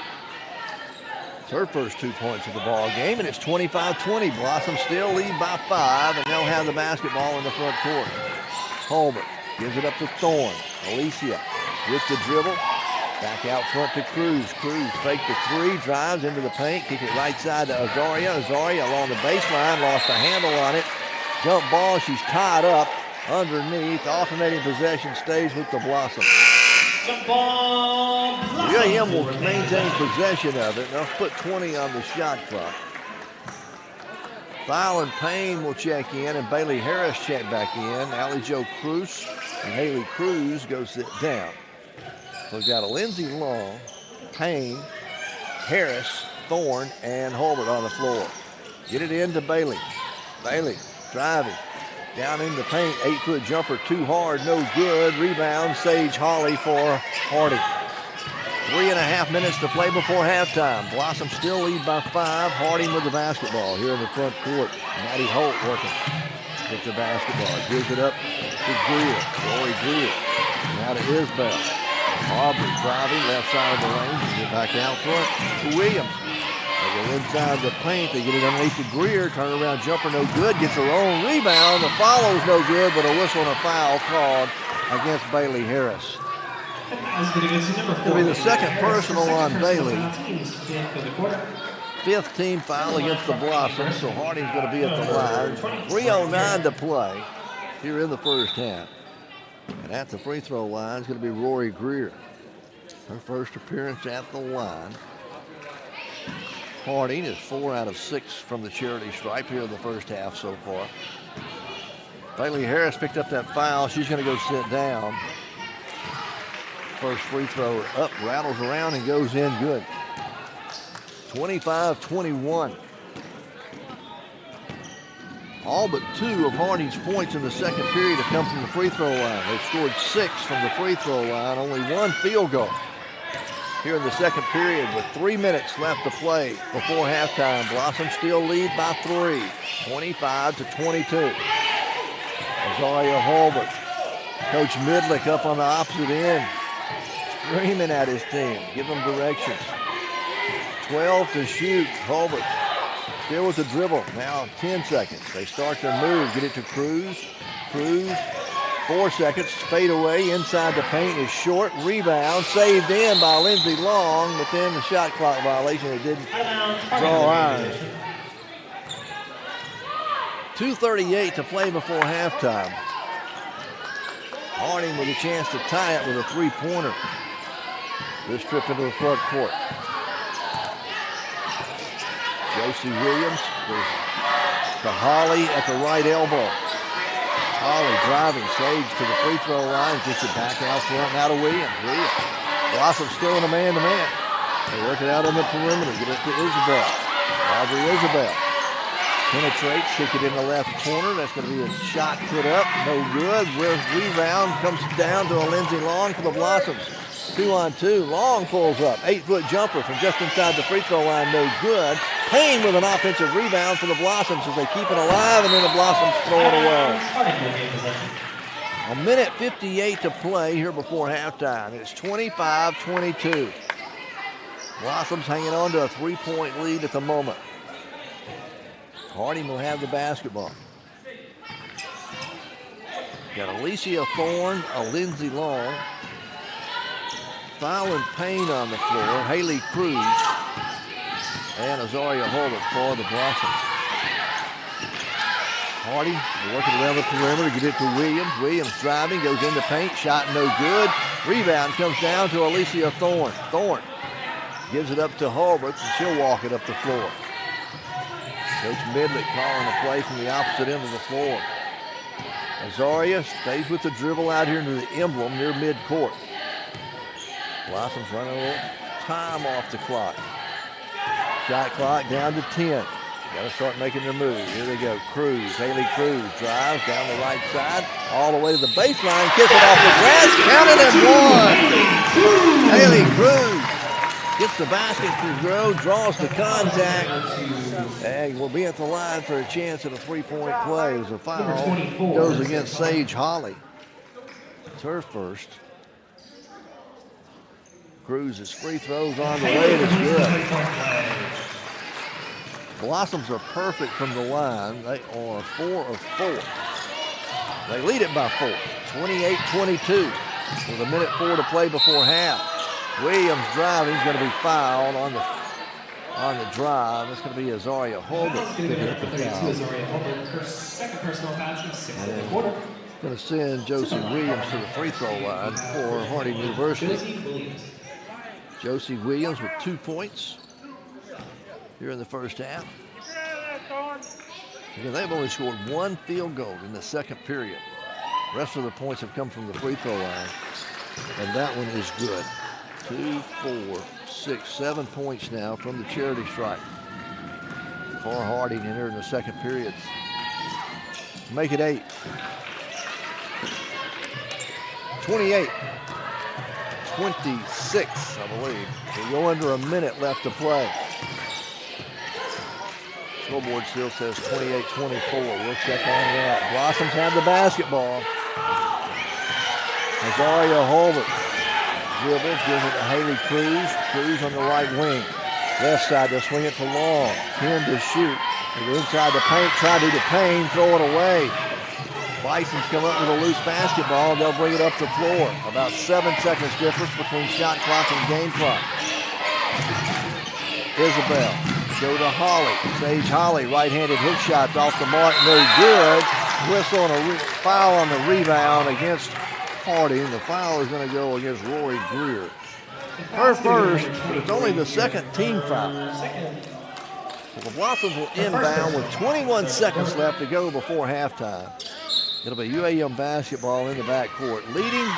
It's her first 2 points of the ball game, and it's 25-20. Blossom still lead by 5, and they'll have the basketball in the front court. Holbert gives it up to Thorne. Alicia with the dribble. Back out front to Cruz. Cruz fake the three, drives into the paint, kick it right side to Azaria. Azaria along the baseline, lost a handle on it. Jump ball, she's tied up underneath. Alternating possession stays with the Blossoms. Jump ball. UAM will maintain possession of it. They'll put 20 on the shot clock. Fallon Payne will check in, and Bailey Harris check back in. Allie Jo Cruz and Haley Cruz go sit down. So we've got a Lindsay Long, Payne, Harris, Thorne, and Holbert on the floor. Get it into Bailey. Bailey driving down in the paint. 8-foot jumper too hard, no good. Rebound, Sage Holly for Harding. 3.5 minutes to play before halftime. Blossom still lead by 5. Harding with the basketball here in the front court. Maddie Holt working with the basketball. Gives it up to Greer. Rory Greer. Now to Isbell. Aubrey driving left side of the lane. Get back out front to Williams. They go inside the paint. They get it underneath to Greer. Turnaround jumper no good. Gets her own rebound. The follow's no good, but a whistle and a foul called against Bailey Harris. It'll be the second personal on Bailey. 5th team foul against the Blossoms, so Harding's going to be at the line. 3:09 to play here in the first half. And at the free throw line is going to be Rory Greer. Her first appearance at the line. Harding is 4 out of 6 from the charity stripe here in the first half so far. Bailey Harris picked up that foul. She's going to go sit down. First free throw up, rattles around and goes in good. 25-21. All but 2 of Harding's points in the second period have come from the free throw line. They've scored 6 from the free throw line, only 1 field goal. Here in the second period with 3 minutes left to play before halftime. Blossom still lead by 3, 25-22. Azaria Hulbert. Coach Midlick up on the opposite end, screaming at his team, give them directions. 12 to shoot. Hulbert still with the dribble. Now 10 seconds. They start their move. Get it to Cruz. Cruz. 4 seconds. Fade away. Inside the paint is short. Rebound. Saved in by Lindsey Long. But then the shot clock violation. It didn't draw iron. 2:38 to play before halftime. Harding with a chance to tie it with a three-pointer. This trip into the front court. Josie Williams goes to Holly at the right elbow. Holly driving, Sage to the free throw line, gets it back out front, now to Williams. Blossom still in a man-to-man. They work it out on the perimeter, get it to Isabel. Aubrey Isabel penetrates, kick it in the left corner. That's going to be a shot put up, no good. Rebound comes down to a Lindsey Long for the Blossoms. 2-on-2, Long pulls up. 8-foot jumper from just inside the free throw line, no good. Payne with an offensive rebound for the Blossoms as they keep it alive, and then the Blossoms throw it away. 1:58 to play here before halftime. It's 25-22. Blossoms hanging on to a 3-point lead at the moment. Harding will have the basketball. Got Alicia Thorne, a Lindsey Long. Fallon Payne on the floor, Haley Cruz, and Azaria Hulbert for the Blossoms. Harding working around the perimeter, get it to Williams. Williams driving, goes into paint, shot no good. Rebound comes down to Alicia Thorne. Thorne gives it up to Hulbert, and she'll walk it up the floor. Coach Midlick calling a play from the opposite end of the floor. Azaria stays with the dribble out here into the emblem near midcourt. Blossoms running a little time off the clock. Shot clock down to 10. Got to start making their move. Here they go. Cruz, Haley Cruz drives down the right side, all the way to the baseline, kicks it off the glass, counted and one. Haley Cruz gets the basket to go, draws the contact, and will be at the line for a chance at a three-point play as a foul goes against Sage Holly. It's her first. Cruz's free throws on the way, and it's good. Blossoms are perfect from the line. They are 4 of 4. They lead it by 4, 28-22, with 1:04 to play before half. Williams driving, he's going to be fouled on the drive. It's going to be Azaria Hulbert picking up the foul. Her second personal foul, 6-quarter. Going to send Josie Williams to the free throw line for Harding University. Josie Williams with 2 points here in the first half. Because they've only scored 1 field goal in the second period. The rest of the points have come from the free throw line, and that one is good. 2, 4, 6, 7 points now from the charity stripe for Harding in here in the second period. Make it 8. 28. 26, I believe. We go under a minute left to play. Scoreboard still says 28-24. We'll check on that. Blossoms have the basketball. Azaria Hulbert dribbles, gives it to Haley Cruz. Cruz on the right wing. Left side, they'll swing it to Long. 10 to shoot. They go inside the paint, try to Payne, throw it away. Bison's come up with a loose basketball. They'll bring it up the floor. About 7 seconds difference between shot clock and game clock. Isabel, go to Holly. Sage Holly, right-handed hook shots off the mark, no good. Whistle and a foul on the rebound against Harding. The foul is going to go against Rory Greer. Her first, but it's only the second team foul. So the Blossoms will inbound with 21 seconds left to go before halftime. It'll be UAM basketball in the backcourt, leading,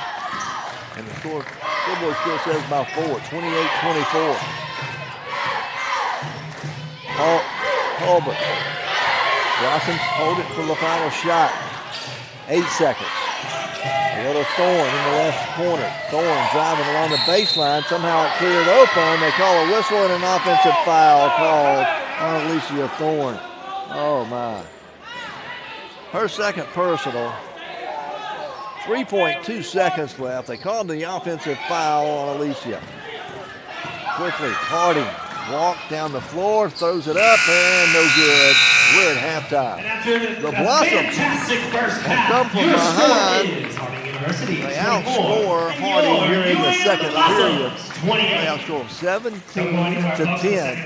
and the scoreboard still says by 4, 28-24. Hulbert Blossoms hold it for the final shot. 8 seconds. A little Thorne in the left corner. Thorne driving along the baseline. Somehow it cleared open. They call a whistle and an offensive foul called on Alicia Thorne. Oh, my. Her second personal. 3.2 seconds left. They called the offensive foul on Alicia. Quickly, Harding walks down the floor, throws it up, and no good. We're at halftime. The Blossoms come from behind. They outscore Harding here in the second period. They outscore 17-10.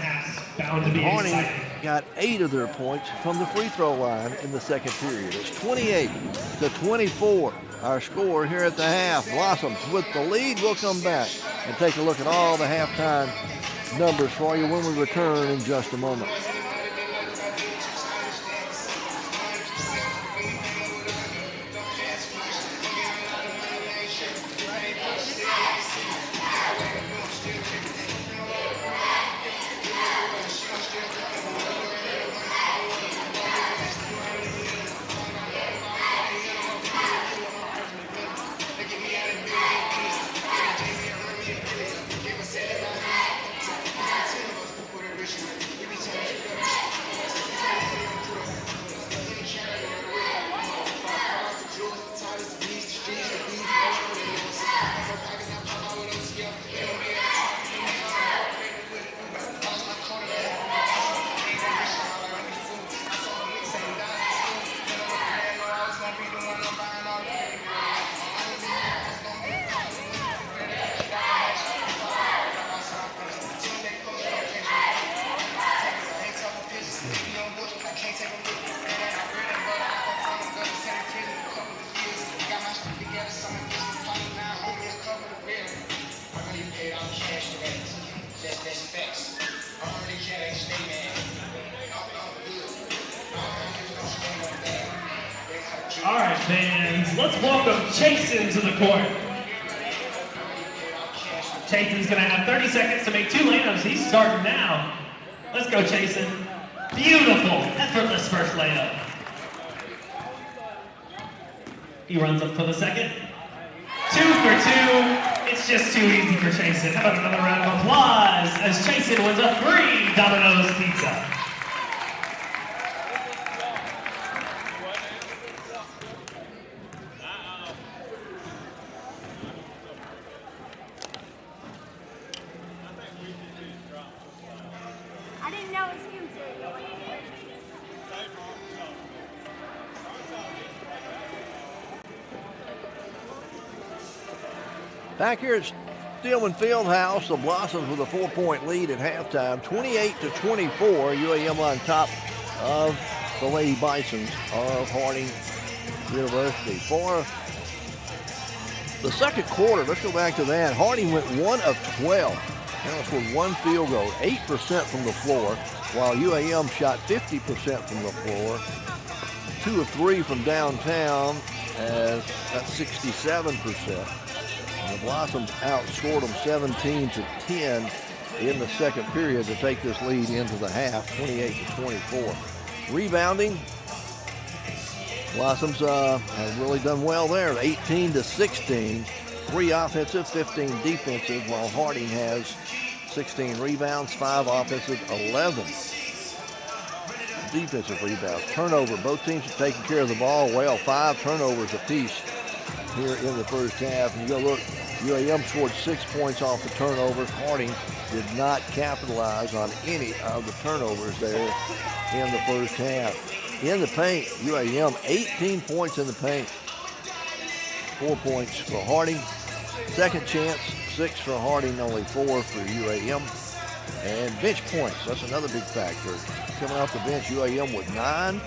Harding got 8 of their points from the free throw line in the second period. It's 28-24. Our score here at the half. Blossoms with the lead. We'll come back and take a look at all the halftime numbers for you when we return in just a moment. All right, fans, let's welcome Chasen to the court. Chasen's gonna have 30 seconds to make 2 layups. He's starting now. Let's go, Chasen. Beautiful, effortless first layup. He runs up for the second. 2 for 2. It's just too easy for Chasen. How about another round of applause as Chasen wins a free Domino's pizza. Back here at Stillman Fieldhouse, the Blossoms with a 4-point lead at halftime, 28-24. UAM on top of the Lady Bisons of Harding University. For the second quarter, let's go back to that. Harding went 1 of 12. Now scored 1 field goal, 8% from the floor, while UAM shot 50% from the floor. 2 of 3 from downtown, as that's 67%. The Blossoms outscored them 17-10 in the second period to take this lead into the half, 28-24. Rebounding, Blossoms have really done well there, 18-16. 3 offensive, 15 defensive, while Harding has 16 rebounds, 5 offensive, 11 defensive rebounds. Turnover, both teams are taking care of the ball well, 5 turnovers apiece here in the first half. And you go look, UAM scored 6 points off the turnovers. Harding did not capitalize on any of the turnovers there in the first half. In the paint, UAM 18 points in the paint. 4 points for Harding. Second chance, 6 for Harding, only 4 for UAM. And bench points, that's another big factor. Coming off the bench, UAM with 9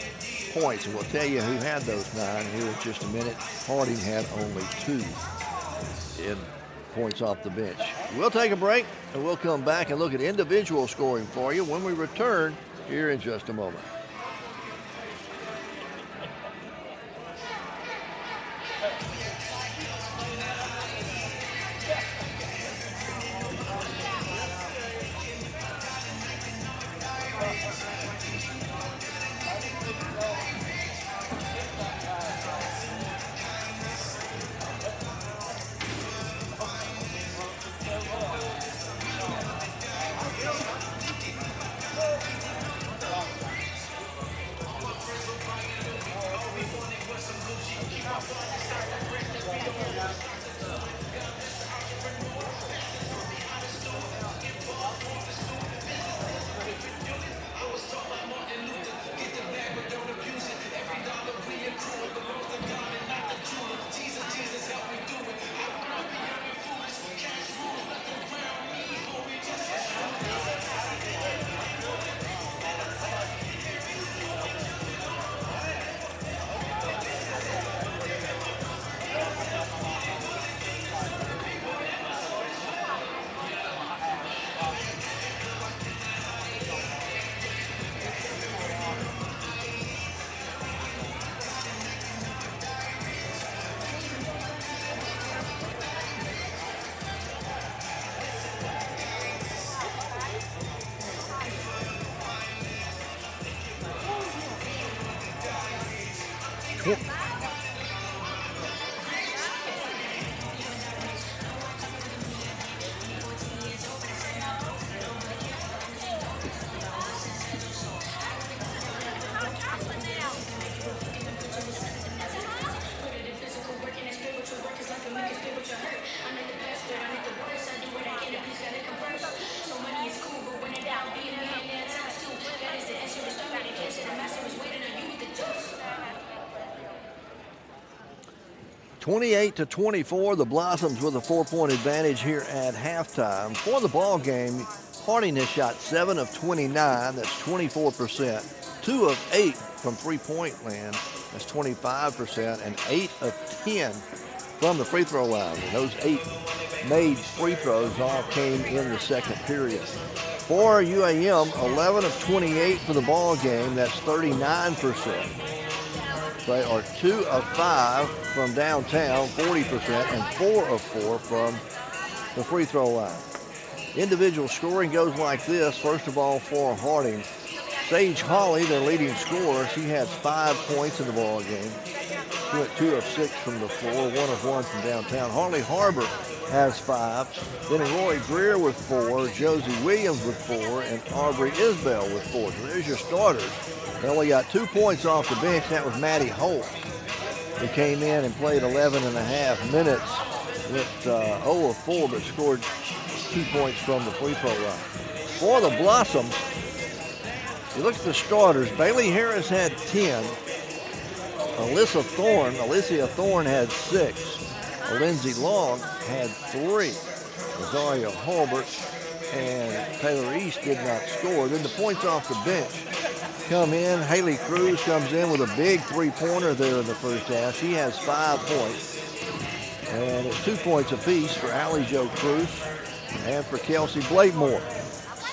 points, and we'll tell you who had those 9 here in just a minute. Harding had only 2 in points off the bench. We'll take a break, and we'll come back and look at individual scoring for you when we return here in just a moment. (28-24), the Blossoms with a 4-point advantage here at halftime. For the ball game, Harding has shot 7 of 29, that's 24%. 2 of 8 from three-point land, that's 25%, and 8 of 10 from the free throw line. And those 8 made free throws all came in the second period. For UAM, 11 of 28 for the ball game, that's 39%. They are 2 of 5 from downtown, 40%, and 4 of 4 from the free throw line. Individual scoring goes like this. First of all, for Harding, Sage Holly, their leading scorer, she has 5 points in the ball game. She went 2 of 6 from the floor, 1 of 1 from downtown. Harley Harbor has 5. Then Roy Greer with 4, Josie Williams with 4, and Aubrey Isbell with 4. So there's your starters. They only got 2 points off the bench. That was Maddie Holt, who came in and played 11.5 minutes with 0 of 4, but scored 2 points from the free throw line. For the Blossoms, you look at the starters. Bailey Harris had 10. Alicia Thorne had 6. Lindsay Long had 3. Rosario Hulbert and Taylor East did not score. Then the points off the bench come in. Haley Cruz comes in with a big three-pointer there in the first half. She has 5 points. And it's 2 points apiece for Allie Jo Cruz and for Kelsey Blakemore.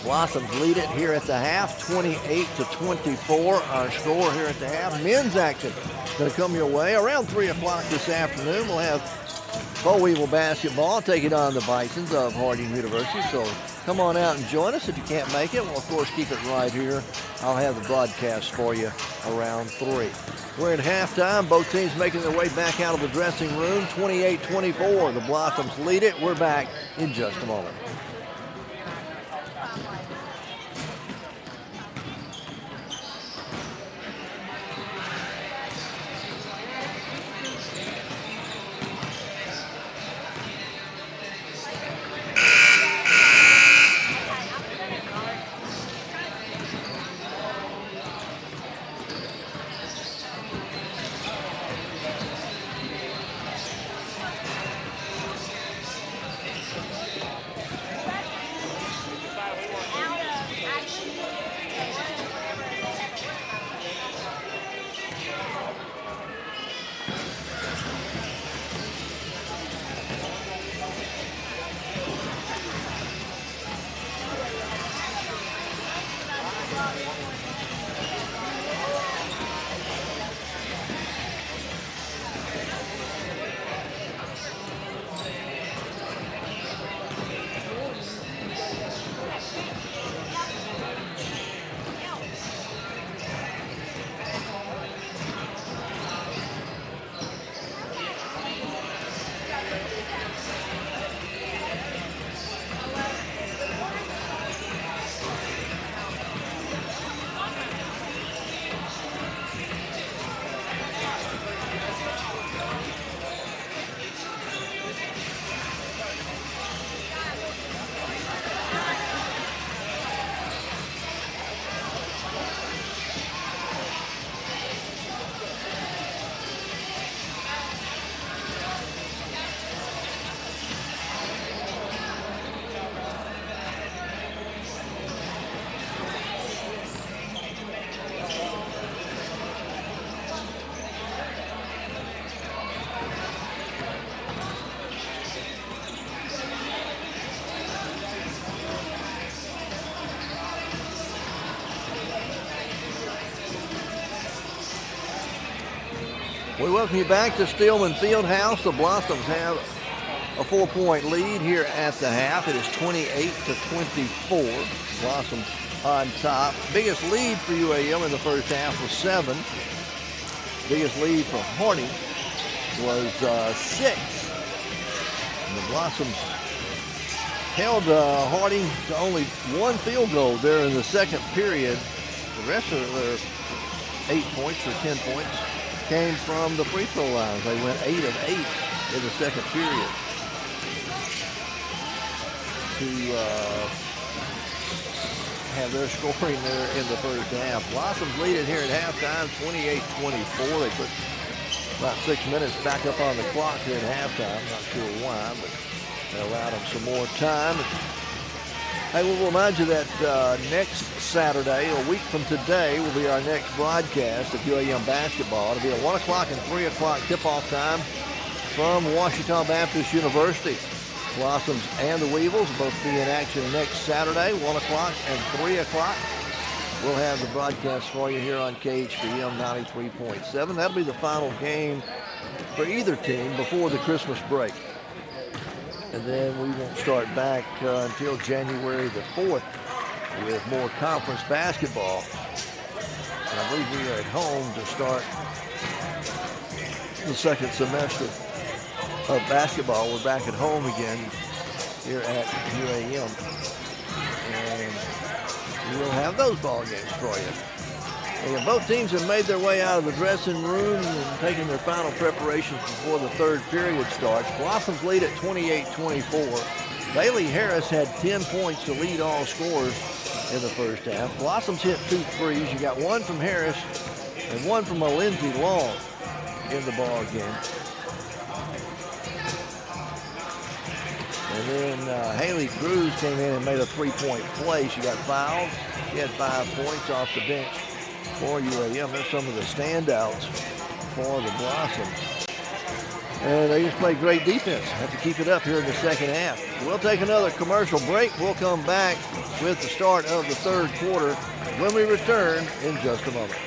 Blossoms lead it here at the half, 28-24. Our score here at the half. Men's action going to come your way around 3 o'clock this afternoon. We'll have Bo Weevil basketball taking on the Bisons of Harding University. So come on out and join us if you can't make it. We'll, of course, keep it right here. I'll have the broadcast for you around 3. We're at halftime. Both teams making their way back out of the dressing room. 28-24. The Blossoms lead it. We're back in just a moment. We welcome you back to Steelman Fieldhouse. The Blossoms have a 4-point lead here at the half. It is 28-24. Blossoms on top. Biggest lead for UAM in the first half was 7. biggest lead for Harding was 6. And the Blossoms held Harding to only 1 field goal there in the second period. The rest of their 8 points or 10 points came from the free throw lines. They went 8 of 8 in the second period to have their scoring there in the first half. Blossoms lead it here at halftime, 28-24. They put about 6 minutes back up on the clock here at halftime. Not sure why, but they allowed them some more time. I will remind you that next Saturday, a week from today, will be our next broadcast of UAM basketball. It'll be at 1 o'clock and 3 o'clock tip-off time from Washington Baptist University. Blossoms and the Weevils will both be in action next Saturday, 1 o'clock and 3 o'clock. We'll have the broadcast for you here on KHPM 93.7. That'll be the final game for either team before the Christmas break. And then we won't start back until January the 4th with more conference basketball. And I believe we are at home to start the second semester of basketball. We're back at home again here at UAM. And we'll have those ball games for you. And both teams have made their way out of the dressing room and taken their final preparations before the third period starts. Blossoms lead at 28-24. Bailey Harris had 10 points to lead all scorers in the first half. Blossoms hit 2 threes. You got 1 from Harris and 1 from Lindsey Long in the ball game. And then Haley Cruz came in and made a 3-point play. She got fouled. She had 5 points off the bench for UAM. They're some of the standouts for the Blossoms. And they just play great defense. Have to keep it up here in the second half. We'll take another commercial break. We'll come back with the start of the third quarter when we return in just a moment.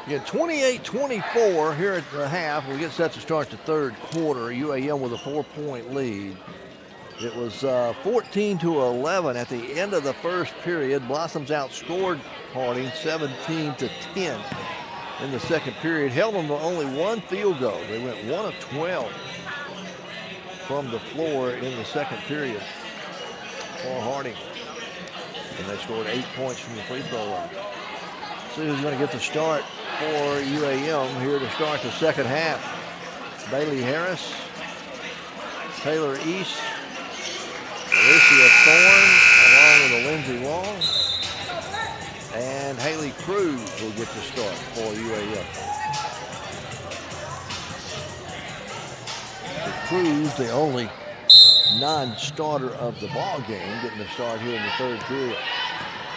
Again, 28-24 here at the half. We get set to start the third quarter. UAM with a 4-point lead. It was 14-11 at the end of the first period. Blossoms outscored Harding 17-10 in the second period. Held them to only 1 field goal. They went 1 of 12 from the floor in the second period for Harding. And they scored 8 points from the free throw line. See who's going to get the start for UAM here to start the second half. Bailey Harris, Taylor East, Alicia Thorne, along with Lindsey Long. Cruz will get the start for UAM. Cruz, the only non-starter of the ball game, getting the start here in the third period.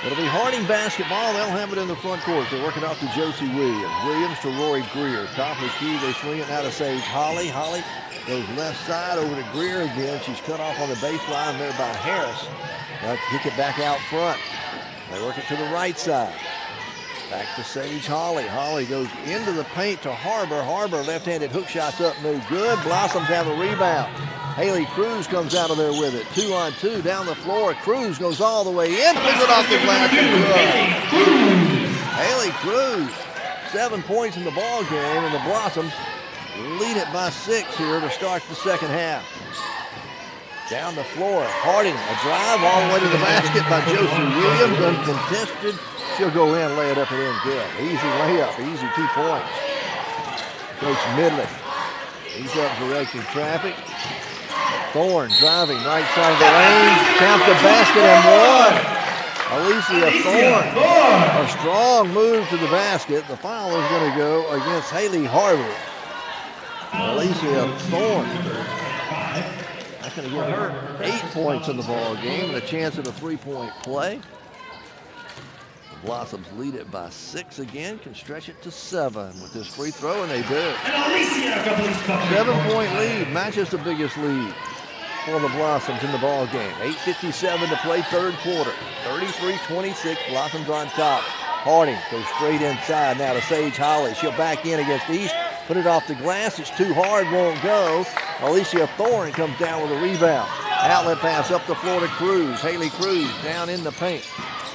It'll be Harding basketball. They'll have it in the front court. They're working off to Josie Williams. Williams to Rory Greer. Top of the key, they swing it now to 𝗟𝗔𝗜𝗏𝗗𝗏. Holly goes left side over to Greer again. She's cut off on the baseline there by Harris. They'll kick it back out front. They work it to the right side. Back to 𝗟𝗔𝗏𝗏𝗏. Holly goes into the paint to Harbor. Harbor left-handed hook shots up, no good. Blossoms have a rebound. Haley Cruz comes out of there with it. 2-on-2 down the floor. Cruz goes all the way in. Picks it off the glass. Haley Cruz, 7 points in the ball game, and the Blossoms lead it by 6 here to start the second half. Down the floor, Harding, a drive all the way to the basket by Josie Williams, uncontested. She'll go in, lay it up and in good. Easy layup, easy 2 points. Coach Midley, he's up directing traffic. Thorne driving right side of the lane, count the basket and one. Alicia Thorne, a strong move to the basket. The foul is going to go against Haley Harbor. Alicia Thorne, that's going to give her 8 points in the ball game and a chance at a 3-point play. The Blossoms lead it by 6 again, can stretch it to 7 with this free throw, and they do. 7-point lead, matches the biggest lead for the Blossoms in the ball game. 8:57 to play, third quarter. 33-26, Blossoms on top. Harding goes straight inside now to 𝗟𝗔𝗏𝗏𝗏. She'll back in against East, put it off the glass. It's too hard, won't go. Alicia Thorne comes down with a rebound. Outlet pass up the floor to Cruz. Haley Cruz down in the paint.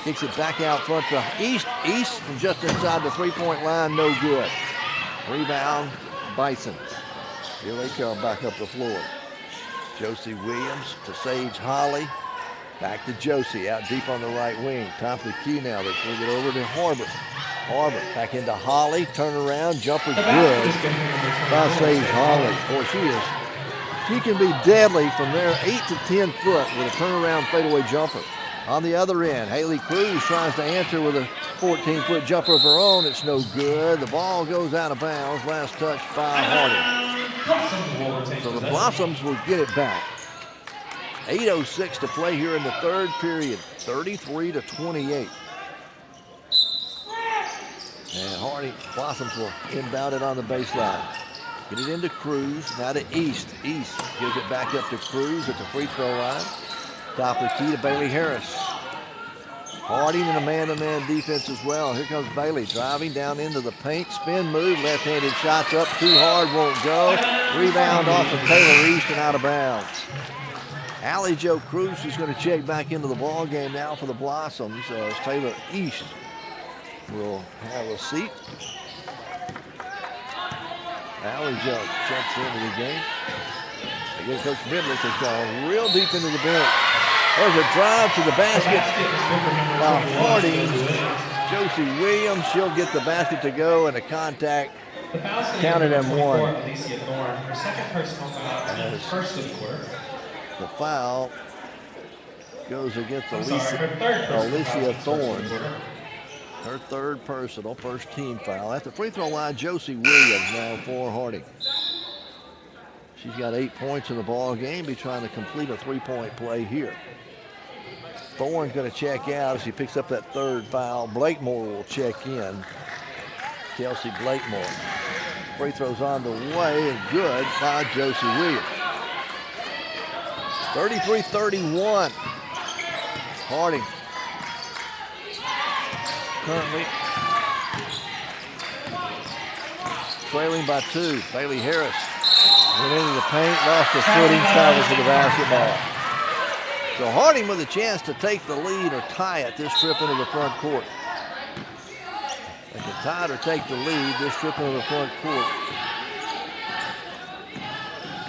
Kicks it back out front to East. East from just inside the 3-point line, no good. Rebound, Bisons. Here they come back up the floor. Josie Williams to 𝗟𝗔𝗏𝗏𝗏. Back to Josie, out deep on the right wing. Top of the key now, they swing it over to Harbor. Harbor back into Holly, turn around, jumper good by 𝗟𝗔𝗏𝗏𝗏. Boy, she can be deadly from there, 8 to 10 foot with a turnaround fadeaway jumper. On the other end, Haley Cruz tries to answer with a 14-foot jumper of her own. It's no good. The ball goes out of bounds. Last touch by Harding. So the Blossoms will get it back. 8:06 to play here in the third period. 33-28. And Harding, Blossoms will inbound it on the baseline. Get it into Cruz, now to East. East gives it back up to Cruz at the free throw line. Top of the key to Bailey Harris. Harding in a man-to-man defense as well. Here comes Bailey driving down into the paint. Spin move, left-handed shots up, too hard, won't go. Rebound off of Taylor East and out of bounds. Allie Jo Cruz is going to check back into the ball game now for the Blossoms as Taylor East will have a seat. Allie Jo checks into the game. Again, Coach Midley has gone real deep into the bench. There's a drive to the basket by Harding. Josie Williams, she'll get the basket to go, and a contact counted and one. Alicia Thorne, her second personal foul, and first of the quarter. The foul goes against Alicia Thorne. Her third personal, first team foul. At the free throw line, Josie Williams now for Harding. She's got 8 points in the ball game. Be trying to complete a 3-point play here. Thorne's going to check out as he picks up that third foul. Blakemore will check in. Kelsey Blakemore. Free throws on the way and good by Josie Williams. 33-31. Harding currently trailing by 2. Bailey Harris went into the paint, lost the footing, traveled to the basketball. So Harding with a chance to take the lead or tie it this trip into the front court. They can tie it or take the lead this trip into the front court.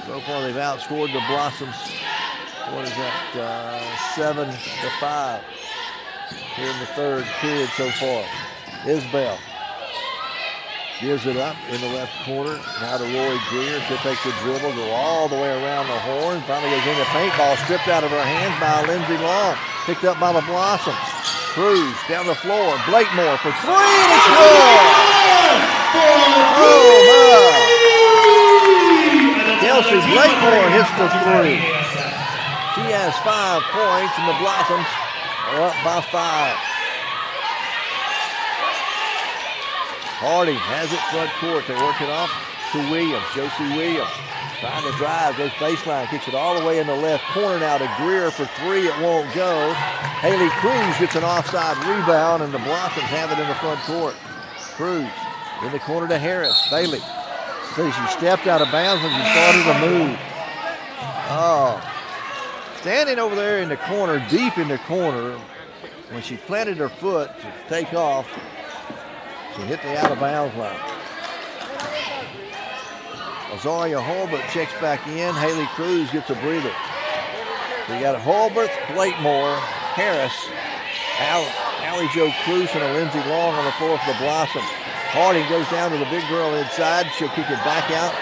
So far they've outscored the Blossoms. What is that? 7-5 here in the third period so far. Isbell gives it up in the left corner. Now to Rory Greer. She'll take the dribble, go all the way around the horn. Finally goes in the paint. Ball stripped out of her hands by Lindsey Long. Picked up by the Blossoms. Cruz down the floor. Blakemore for three, and it's good! Oh, my! Kelsey Blakemore hits the three. She has 5 points, and the Blossoms are up by 5. Harding has it front court. They work it off to Williams. Josie Williams trying to drive, goes baseline, kicks it all the way in the left corner now to Greer for three. It won't go. Haley Cruz gets an offside rebound, and the Blossoms have it in the front court. Cruz in the corner to Harris. Bailey says she stepped out of bounds when she started to move. Oh, standing over there in the corner, deep in the corner, when she planted her foot to take off, she hit the out of bounds line. Azaria Holbert checks back in. Haley Cruz gets a breather. We got Holbert, Blakemore, Harris, Allie Jo Cruz, and a Lindsey Long on the floor for the Blossoms. Harding goes down to the big girl inside. She'll kick it back out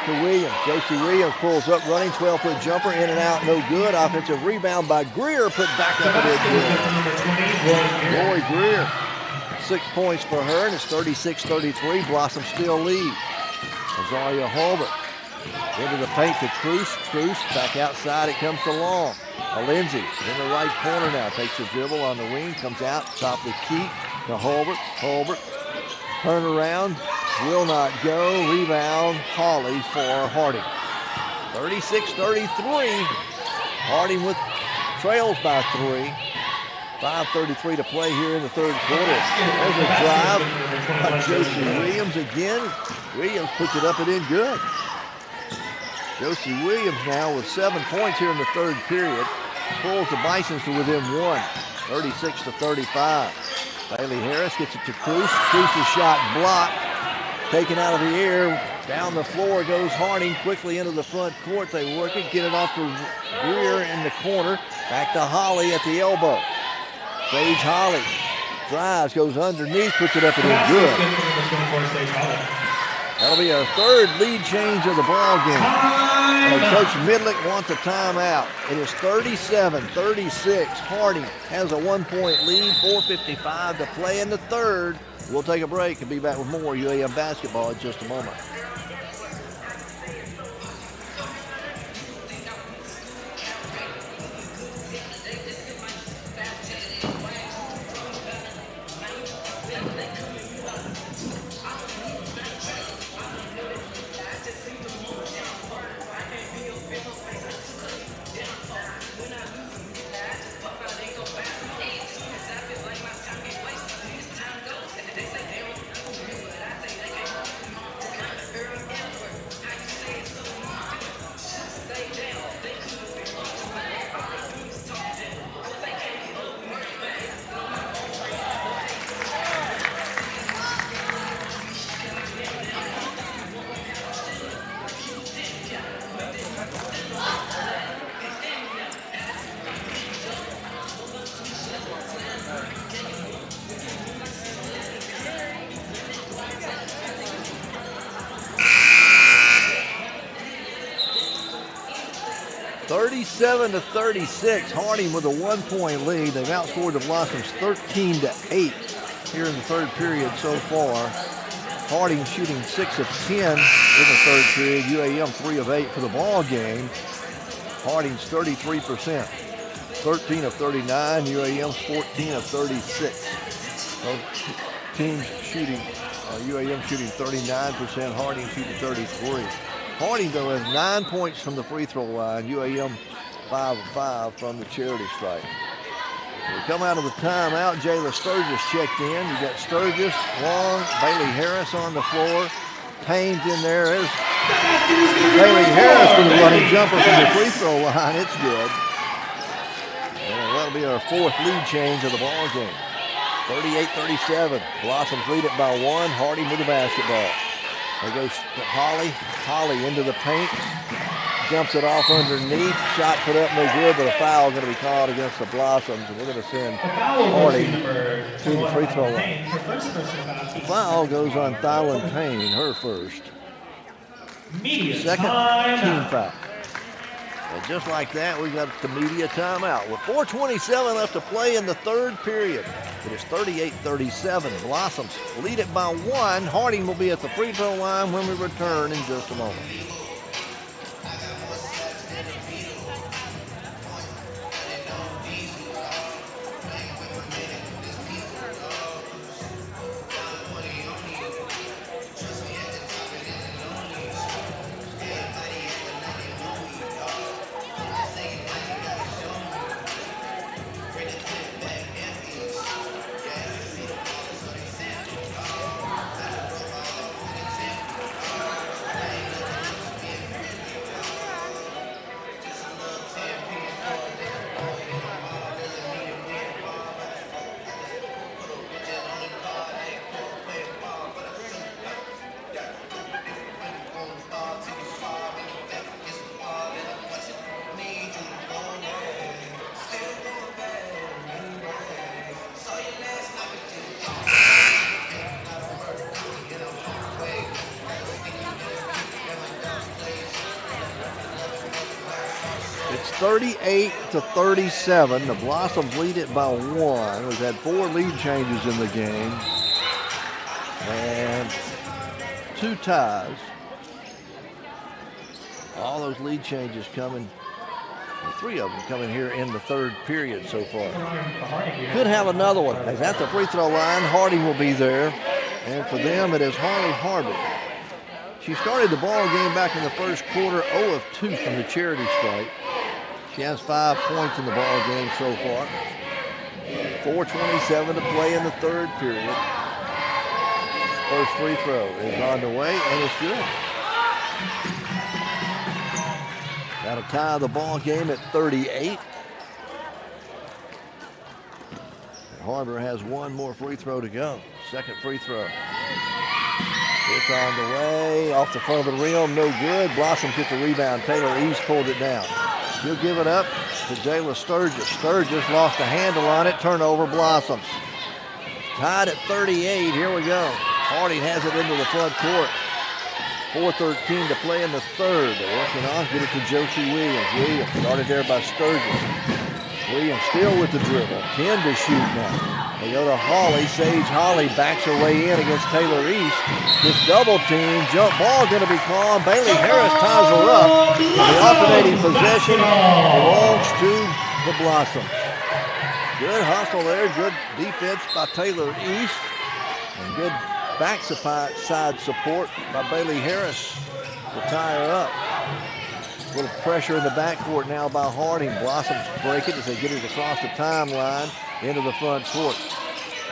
to Williams. Josie Williams pulls up running, 12-foot jumper, in and out, no good. Offensive rebound by Greer, put back up and in. Lori Greer, 6 points for her, and it's 36-33. Blossom still lead. Azaria Holbert into the paint to Cruz. Cruz back outside. It comes to Long. Lindsay in the right corner now. Takes a dribble on the wing. Comes out. Top of the key to Holbert. Holbert. Turn around. Will not go. Rebound. Hawley for Harding. 36-33. Harding with trails by 3. 5:33 to play here in the third quarter. There's a drive by Josie Williams again. Williams puts it up and in good. Josie Williams now with 7 points here in the third period. Pulls the Bisons to within 1, 36-35. Bailey Harris gets it to Cruz. Cruz's shot blocked. Taken out of the air. Down the floor goes Harding quickly into the front court. They work it, get it off to Greer in the corner. Back to Holly at the elbow. Sage Holly drives, goes underneath, puts it up and in good. That'll be our third lead change of the ball game. And Coach Midlick wants a timeout. It is 37-36. Harding has a 1-point lead, 4:55 to play in the third. We'll take a break and be back with more UAM basketball in just a moment. to 36. Harding with a 1-point lead. They've outscored the Blossoms 13-8 here in the third period so far. Harding shooting 6 of 10 in the third period. UAM 3 of 8 for the ball game. Harding's 33%. 13 of 39. UAM's 14 of 36. Both teams shooting. UAM shooting 39%. Harding shooting 33. Harding, though, has 9 points from the free throw line. UAM 5 of 5 from the charity stripe. We come out of the timeout. Jayla Sturgis checked in. You got Sturgis, Long, Bailey Harris on the floor. Payne's in there. There's Bailey Harris with a running jumper from the free throw line. It's good. And that'll be our fourth lead change of the ball game. 38-37. Blossoms lead it by 1. Harding with the basketball. There goes to Holly. Holly into the paint. Jumps it off underneath. Shot put up no good, but a foul going to be called against the Blossoms, and we're going to send Harding to the free throw line. Foul goes on Thylan Payne, her first. Second team foul. And just like that, we got the media timeout. With 4:27 left to play in the third period. It is 38-37. Blossoms lead it by 1. Harding will be at the free throw line when we return in just a moment. It's 38-37. The Blossoms lead it by 1. We've had 4 lead changes in the game and 2 ties. All those lead changes coming, 3 of them coming here in the third period so far. Could have another one. As at the free throw line, Harding will be there. And for them, it is Harley Harbor. She started the ball game back in the first quarter, 0 of 2 from the charity stripe. She has 5 points in the ball game so far. 4:27 to play in the third period. First free throw is on the way, and it's good. That'll tie the ball game at 38. And Harbor has 1 more free throw to go. Second free throw. It's on the way, off the front of the rim, no good. Blossom gets the rebound. Taylor East pulled it down. She'll give it up to Jayla Sturgis. Sturgis lost a handle on it. Turnover, Blossoms. Tied at 38. Here we go. Harding has it into the front court. 4:13 to play in the third. They're working on. Get it to Josie Williams. Williams started there by Sturgis. Williams still with the dribble. 10 to shoot now. They go to Holly. Sage Holly backs her way in against Taylor East. This double team, jump ball going to be called. Bailey Harris ties her up. The alternating possession belongs to the Blossoms. Good hustle there. Good defense by Taylor East. And good backside support by Bailey Harris to tie her up. A little pressure in the backcourt now by Harding. Blossoms break it as they get it across the timeline into the front court.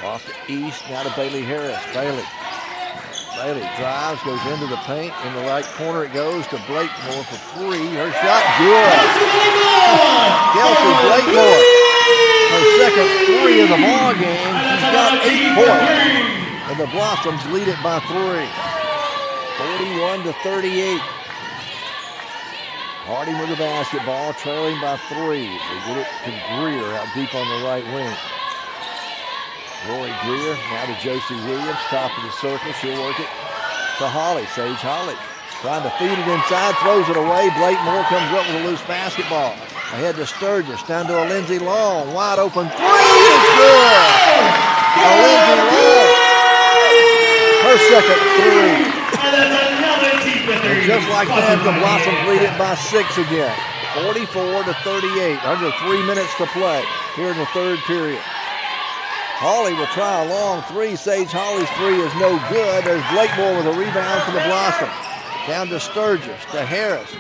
Off to East, now to Bailey Harris. Bailey drives, goes into the paint. In the right corner it goes to Blakemore for 3. Her shot, good. Kelsey Blakemore, her second 3 of the ball game. She's got 8 points. And the Blossoms lead it by 3. 41-38. Harding with the basketball, trailing by 3. They get it to Greer out deep on the right wing. Rory Greer now to Josie Williams, top of the circle. She'll work it to Holly. Sage Holly trying to feed it inside, throws it away. Blakemore comes up with a loose basketball. Ahead to Sturgis, down to a Lindsay Long. Wide open 3 is good. A Lindsay Long, her second 3. And just like that, the Blossoms lead it by 6 again. 44-38. Under 3 minutes to play here in the third period. Holly will try a long 3. Sage Holly's 3 is no good. There's Blakemore with a rebound for the Blossoms. Down to Sturgis, to Harris,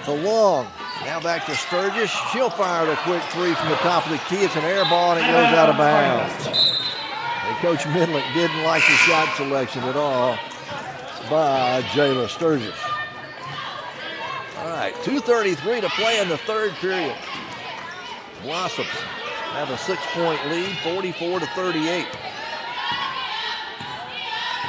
to Long. Now back to Sturgis. She'll fire the quick 3 from the top of the key. It's an air ball and it goes out of bounds. And Coach Midland didn't like the shot selection at all by Jayla Sturgis. All right, 2:33 to play in the third period. Blossoms have a 6-point lead, 44-38.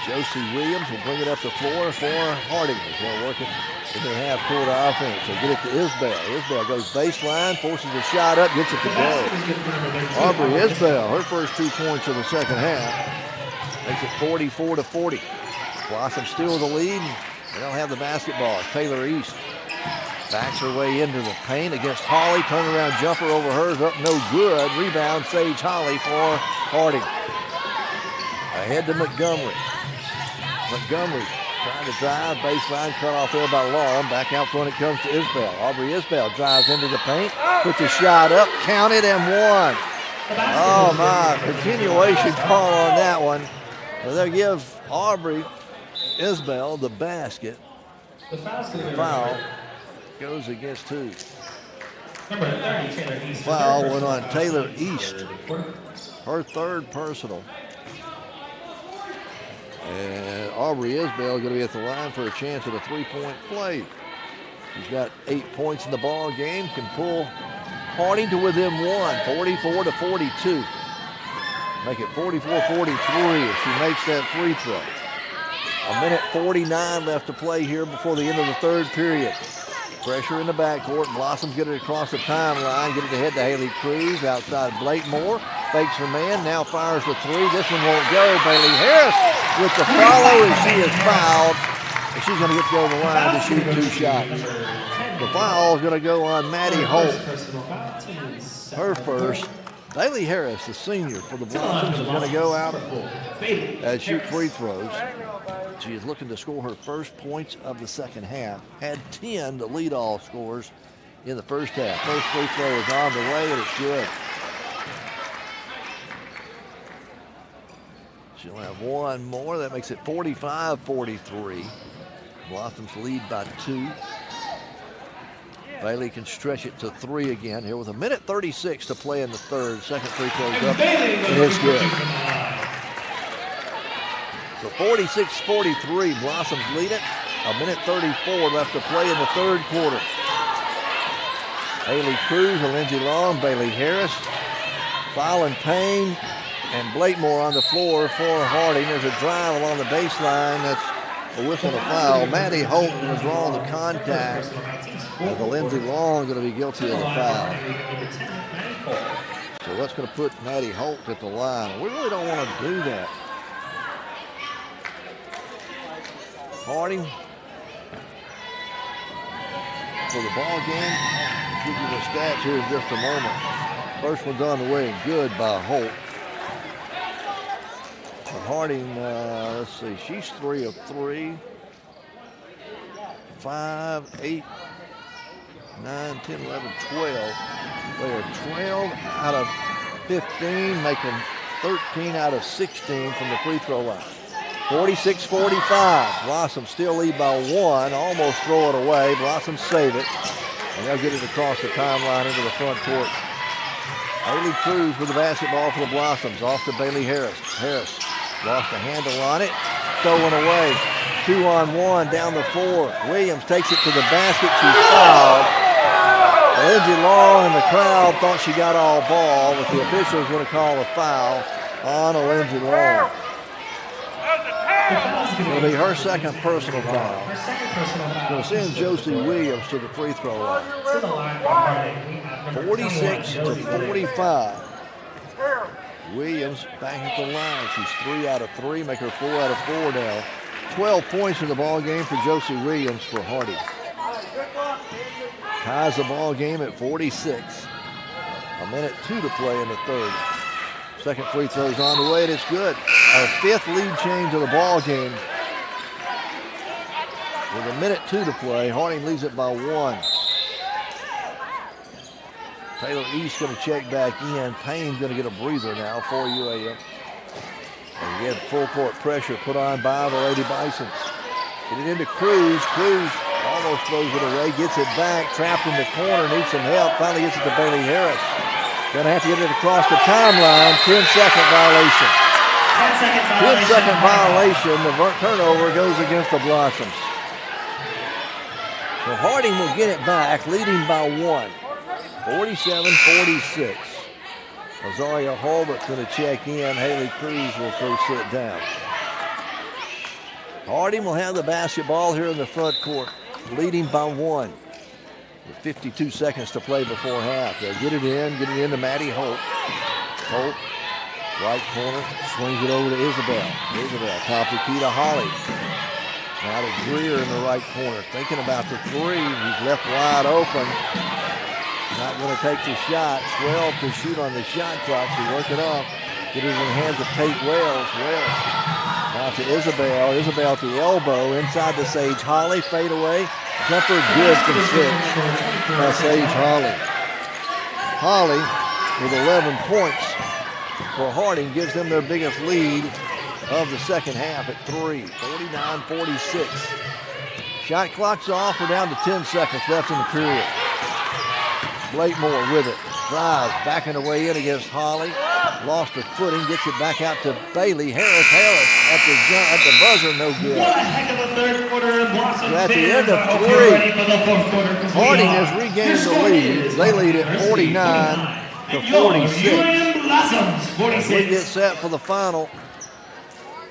Josie Williams will bring it up the floor for Harding. They'll work it in their half-court offense. They get it to Isbell. Isbell goes baseline, forces a shot up, gets it to go. Aubrey Isbell, her first 2 points of the second half, makes it 44-40. Blossom still the lead. They don't have the basketball. Taylor East Backs her way into the paint against Holly. Turnaround jumper over hers, up no good. Rebound, 𝗟𝗔𝗓𝗏 for Harding. Ahead to Montgomery. Montgomery trying to drive, baseline cut off there by Long. Back out front it comes to Isbell. Aubrey Isbell drives into the paint, puts the shot up, counted and one. Oh my, continuation call on that one. So they'll give Aubrey Isbell the basket. The Foul goes against who? Number 30, Taylor East. Foul went on Taylor East. Her third personal. And Aubrey Isbell going to be at the line for a chance at a three-point play. She's got 8 points in the ball game. Can pull Harding to within one, 44-42. Make it 44-43 if she makes that free throw. 1:49 left to play here before the end of the third period. Pressure in the backcourt. Blossoms get it across the timeline. Get it ahead to Haley Cruz. Outside Blakemore. Fakes her man. Now fires the three. This one won't go. Bailey Harris with the follow, and she is fouled. And she's going to get to go to the line to shoot 2 shots. The foul is going to go on Maddie Holt. Her first. Bailey Harris, the senior for the Blossoms, is going to go out and shoot free throws. She is looking to score her first points of the second half. Had 10 to lead all scores in the first half. First free throw is on the way, and it's good. She'll have one more. That makes it 45-43. Blossoms lead by 2. Bailey can stretch it to 3 again here with 1:36 to play in the third. Second free throw is up. It is good. So 46-43, Blossoms lead it. 1:34 left to play in the third quarter. Haley Cruz, Lindsey Long, Bailey Harris, Fallon Payne, and Blakemore on the floor for Harding. There's a drive along the baseline. That's a whistle and a foul. Maddie Holt was drawing the contact. The Lindsey Long going to be guilty of the foul. So that's going to put Maddie Holt at the line. We really don't want to do that. Harding for the ball game. I'll give you the stats here in just a moment. First one's on the way and good by Holt. Harding, let's see, she's 3 of 3. 5, 8, 9, 10, 11, 12. They are 12 out of 15, making 13 out of 16 from the free throw line. 46-45. Blossoms still lead by 1. Almost throw it away. Blossoms save it. And they'll get it across the timeline into the front court. Haley Cruz with the basketball for the Blossoms. Off to Bailey Harris. Harris lost a handle on it. Stolen away. 2-on-1 down the floor. Williams takes it to the basket. She's fouled. Lindsey Long and the crowd thought she got all ball, but the official is going to call a foul on Lindsey Long. It'll be her second personal foul. Going to send Josie Williams to the free throw line. 46-45. Williams back at the line. She's 3 out of 3, make her 4 out of 4 now. 12 points in the ball game for Josie Williams for Harding. Ties the ball game at 46. 1:02 to play in the third. Second free throw's on the way, and it's good. Our 5th lead change of the ball game. With 1:02 to play, Harding leads it by 1. Taylor East going to check back in. Payne's going to get a breather now for UAM. And again, full court pressure put on by the Lady Bisons. Get it into Cruz. Cruz almost throws it away, gets it back, trapped in the corner, needs some help. Finally gets it to Bailey Harris. Going to have to get it across the timeline. 10-second violation. 10-second violation. The turnover goes against the Blossoms. So Harding will get it back, leading by 1. 47-46. Azaria Holbert's going to check in. Haley Cruz will go sit down. Harding will have the basketball here in the front court, leading by 1. With 52 seconds to play before half. They'll get it in to Maddie Holt. Holt, right corner, swings it over to Isabel. Isabel, top the key to Holly. Now to Greer in the right corner, thinking about the three. He's left wide open. Not going to take the shot. 12 to shoot on the shot clock. So work it off. Get it in the hands of Tate Wells. Wells now to Isabel. Isabel at the elbow inside the Sage Holly. Fade away. Jumper good from 6 by Sage Holly. Holly with 11 points for Harding gives them their biggest lead of the second half at 3. 49-46. Shot clock's off. We're down to 10 seconds left in the period. Blakemore with it. Drives, backing away in against Holly. Lost her footing, gets it back out to Bailey. Harris at the buzzer, no good. What a heck of a third quarter in Blossom. So at the end of 3, Harding has regained the lead. They lead at 49-46. We get set for the final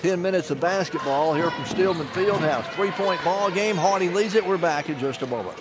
10 minutes of basketball here from Steelman Fieldhouse. 3-point ball game. Harding leads it. We're back in just a moment.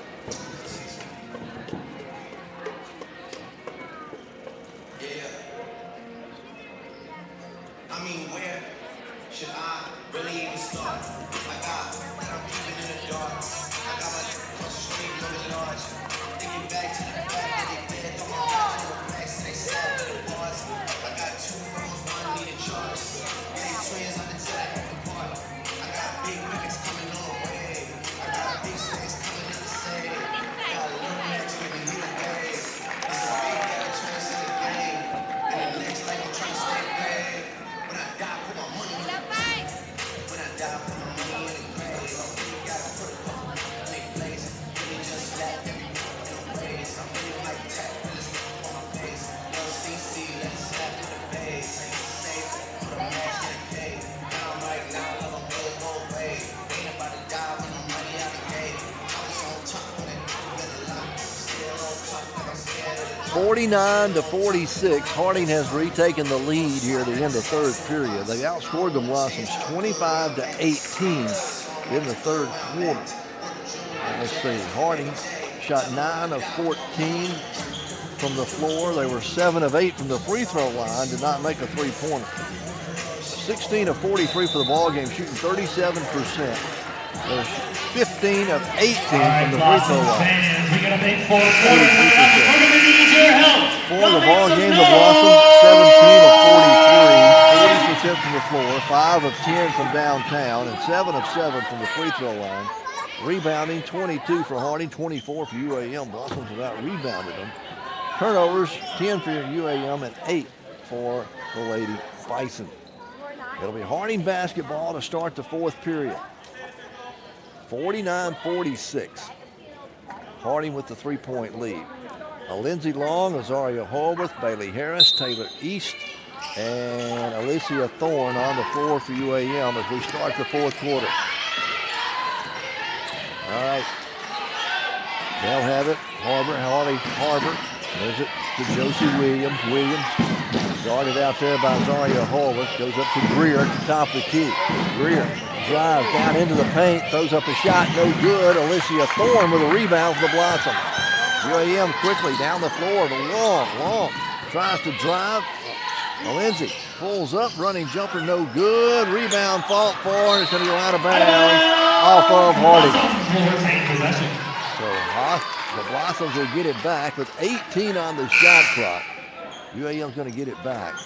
(49-46). Harding has retaken the lead here at the end of third period. They outscored the Blossoms 25-18 in the third quarter. Let's see, Harding shot 9 of 14 from the floor. They were 7 of 8 from the free throw line, did not make a three-pointer. 16 of 43 for the ball game, shooting 37%. They're 15 of 18 from the free throw line. We got to make 4 quarters. We're going to need your help. For the ball game, the Blossoms 17 of 43, 40% from the floor, 5 of 10 from downtown, and 7 of 7 from the free throw line. Rebounding, 22 for Harding, 24 for UAM. Blossoms have out-rebounded them. Turnovers, 10 for UAM and 8 for the Lady Bison. It'll be Harding basketball to start the fourth period. 49-46. Harding with the three-point lead. Lindsay Long, Azaria Horwath, Bailey Harris, Taylor East, and Alicia Thorne on the floor for UAM as we start the fourth quarter. All right. They'll have it. Harbor. There's it to Josie Williams. Guarded out there by Azaria Horwath. Goes up to Greer at the top of the key. Greer drives down into the paint, throws up a shot, no good. Alicia Thorne with a rebound for the Blossoms. UAM quickly down the floor to Long tries to drive. Lindsay pulls up, running jumper, no good. Rebound fought for, it's going to go out of bounds off of Harding. So the Blossoms will get it back with 18 on the shot clock. UAM's going to get it back.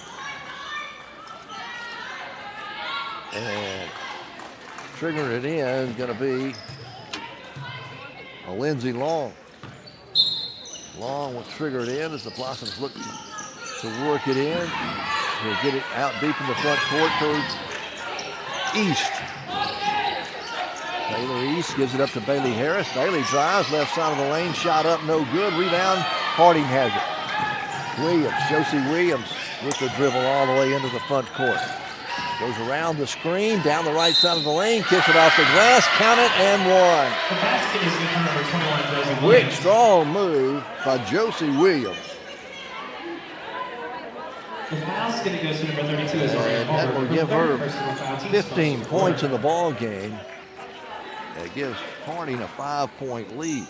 And triggering it in is going to be Lindsay Long. Long will trigger it in as the Blossoms look to work it in. He'll get it out deep in the front court towards East. Taylor East gives it up to Bailey Harris. Bailey drives, left side of the lane, shot up, no good. Rebound, Harding has it. Josie Williams with the dribble all the way into the front court. Goes around the screen, down the right side of the lane, kicks it off the glass, count it, and one. The basket is number 21. Quick, strong move by Josie Williams. The foul's going to go to number 32. And that will give her 15 points in the ball game. That gives Harding a 5-point lead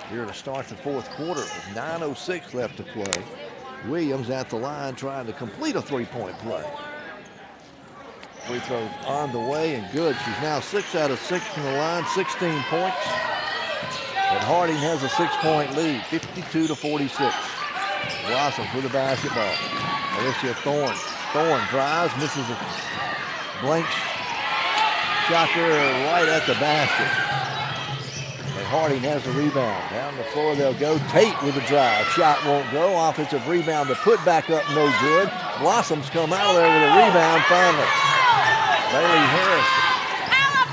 here to start the fourth quarter with 9:06 left to play. Williams at the line trying to complete a three-point play. Free throws on the way and good. She's now 6 out of 6 from the line, 16 points. And Harding has a 6-point lead, 52-46. Blossoms with the basketball. Alicia Thorne. Thorne drives, misses a blank shot there right at the basket. And Harding has the rebound. Down the floor they'll go. Tate with the drive. Shot won't go. Offensive rebound to put back up, no good. Blossoms come out of there with a rebound finally. Bailey Harris.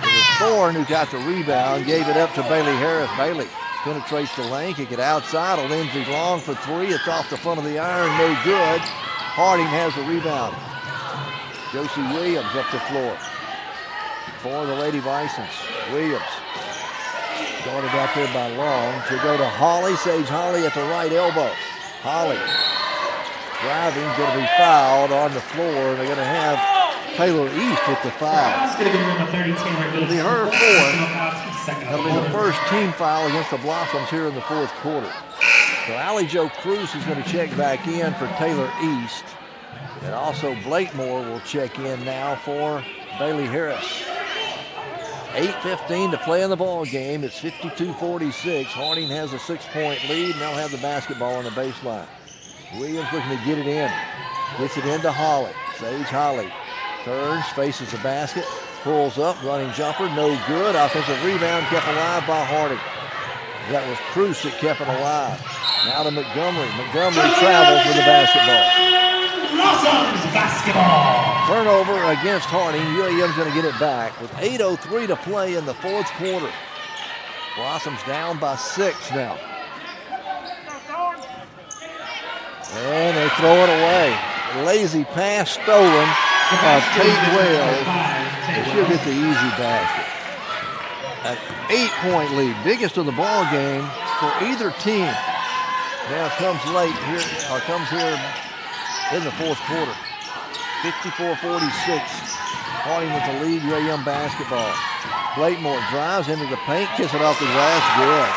It was Thorne who got the rebound, gave it up to Bailey Harris. Bailey penetrates the lane, kick it outside. Lindsay Long for three. It's off the front of the iron, no good. Harding has the rebound. Josie Williams up the floor for the Lady Bisons. Williams started out there by Long. She'll go to Holly. Sage Holly at the right elbow. Holly driving, going to be fouled on the floor. They're going to have Taylor East with the foul. It'll be her fourth. That'll be the first team foul against the Blossoms here in the fourth quarter. So Allie Jo Cruz is going to check back in for Taylor East. And also Blakemore will check in now for Bailey Harris. 8:15 to play in the ball game. It's 52-46. Harding has a 6-point lead. Now have the basketball on the baseline. Williams looking to get it in. Gets it into Holly. Sage Holly turns, faces the basket, pulls up, running jumper, no good. Offensive rebound kept alive by Harding. That was Cruz that kept it alive. Now to Montgomery. Montgomery travels with the basketball. Blossoms basketball. Turnover against Harding. UAM's going to get it back with 8:03 to play in the fourth quarter. Blossoms down by 6 now. And they throw it away. Lazy pass stolen by Tate Wells. And she'll get the easy basket. An 8-point lead, biggest of the ball game for either team. Now comes late here, or comes here in the fourth quarter. 54-46. Harding with the lead, UAM basketball. Blakemore drives into the paint, kicks it off the glass, good.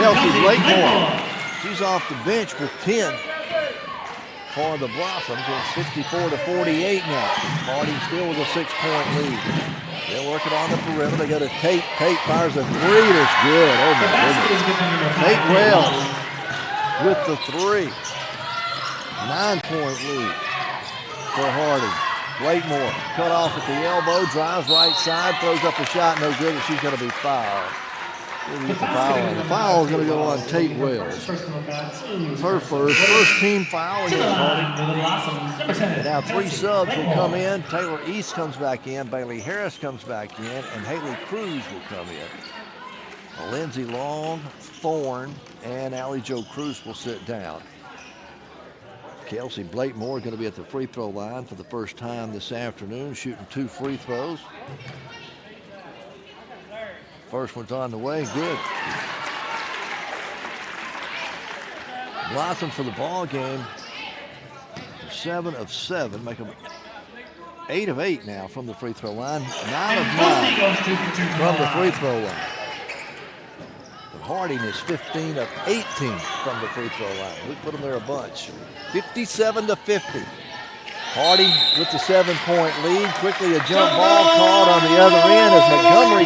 Kelsey Blakemore. She's off the bench with 10 for the Blossoms. It's 54-48 now. Harding still with a 6-point lead. They're working on the perimeter. They go to Tate. Tate fires a three. That's good. Oh my goodness. Tate Wells with the three. 9-point lead for Harding. Blakemore cut off at the elbow, drives right side, throws up a shot, no good, and she's going to be fouled. The foul is going to go on Tate Wells. Her first team foul against Harding. And now 3 subs will come in. Taylor East comes back in, Bailey Harris comes back in, and Haley Cruz will come in. Lindsay Long, Thorne, and Allie Jo Cruz will sit down. Kelsey Blakemore going to be at the free throw line for the first time this afternoon, shooting 2 free throws. First one's on the way, good. Blossom for the ball game. 7 of 7, make them 8 of 8 now from the free throw line. 9 of 9 from the free throw line. But Harding is 15 of 18 from the free throw line. We put them there a bunch. 57-50. Harding with the 7-point lead. Quickly a jump ball called on the other end as Montgomery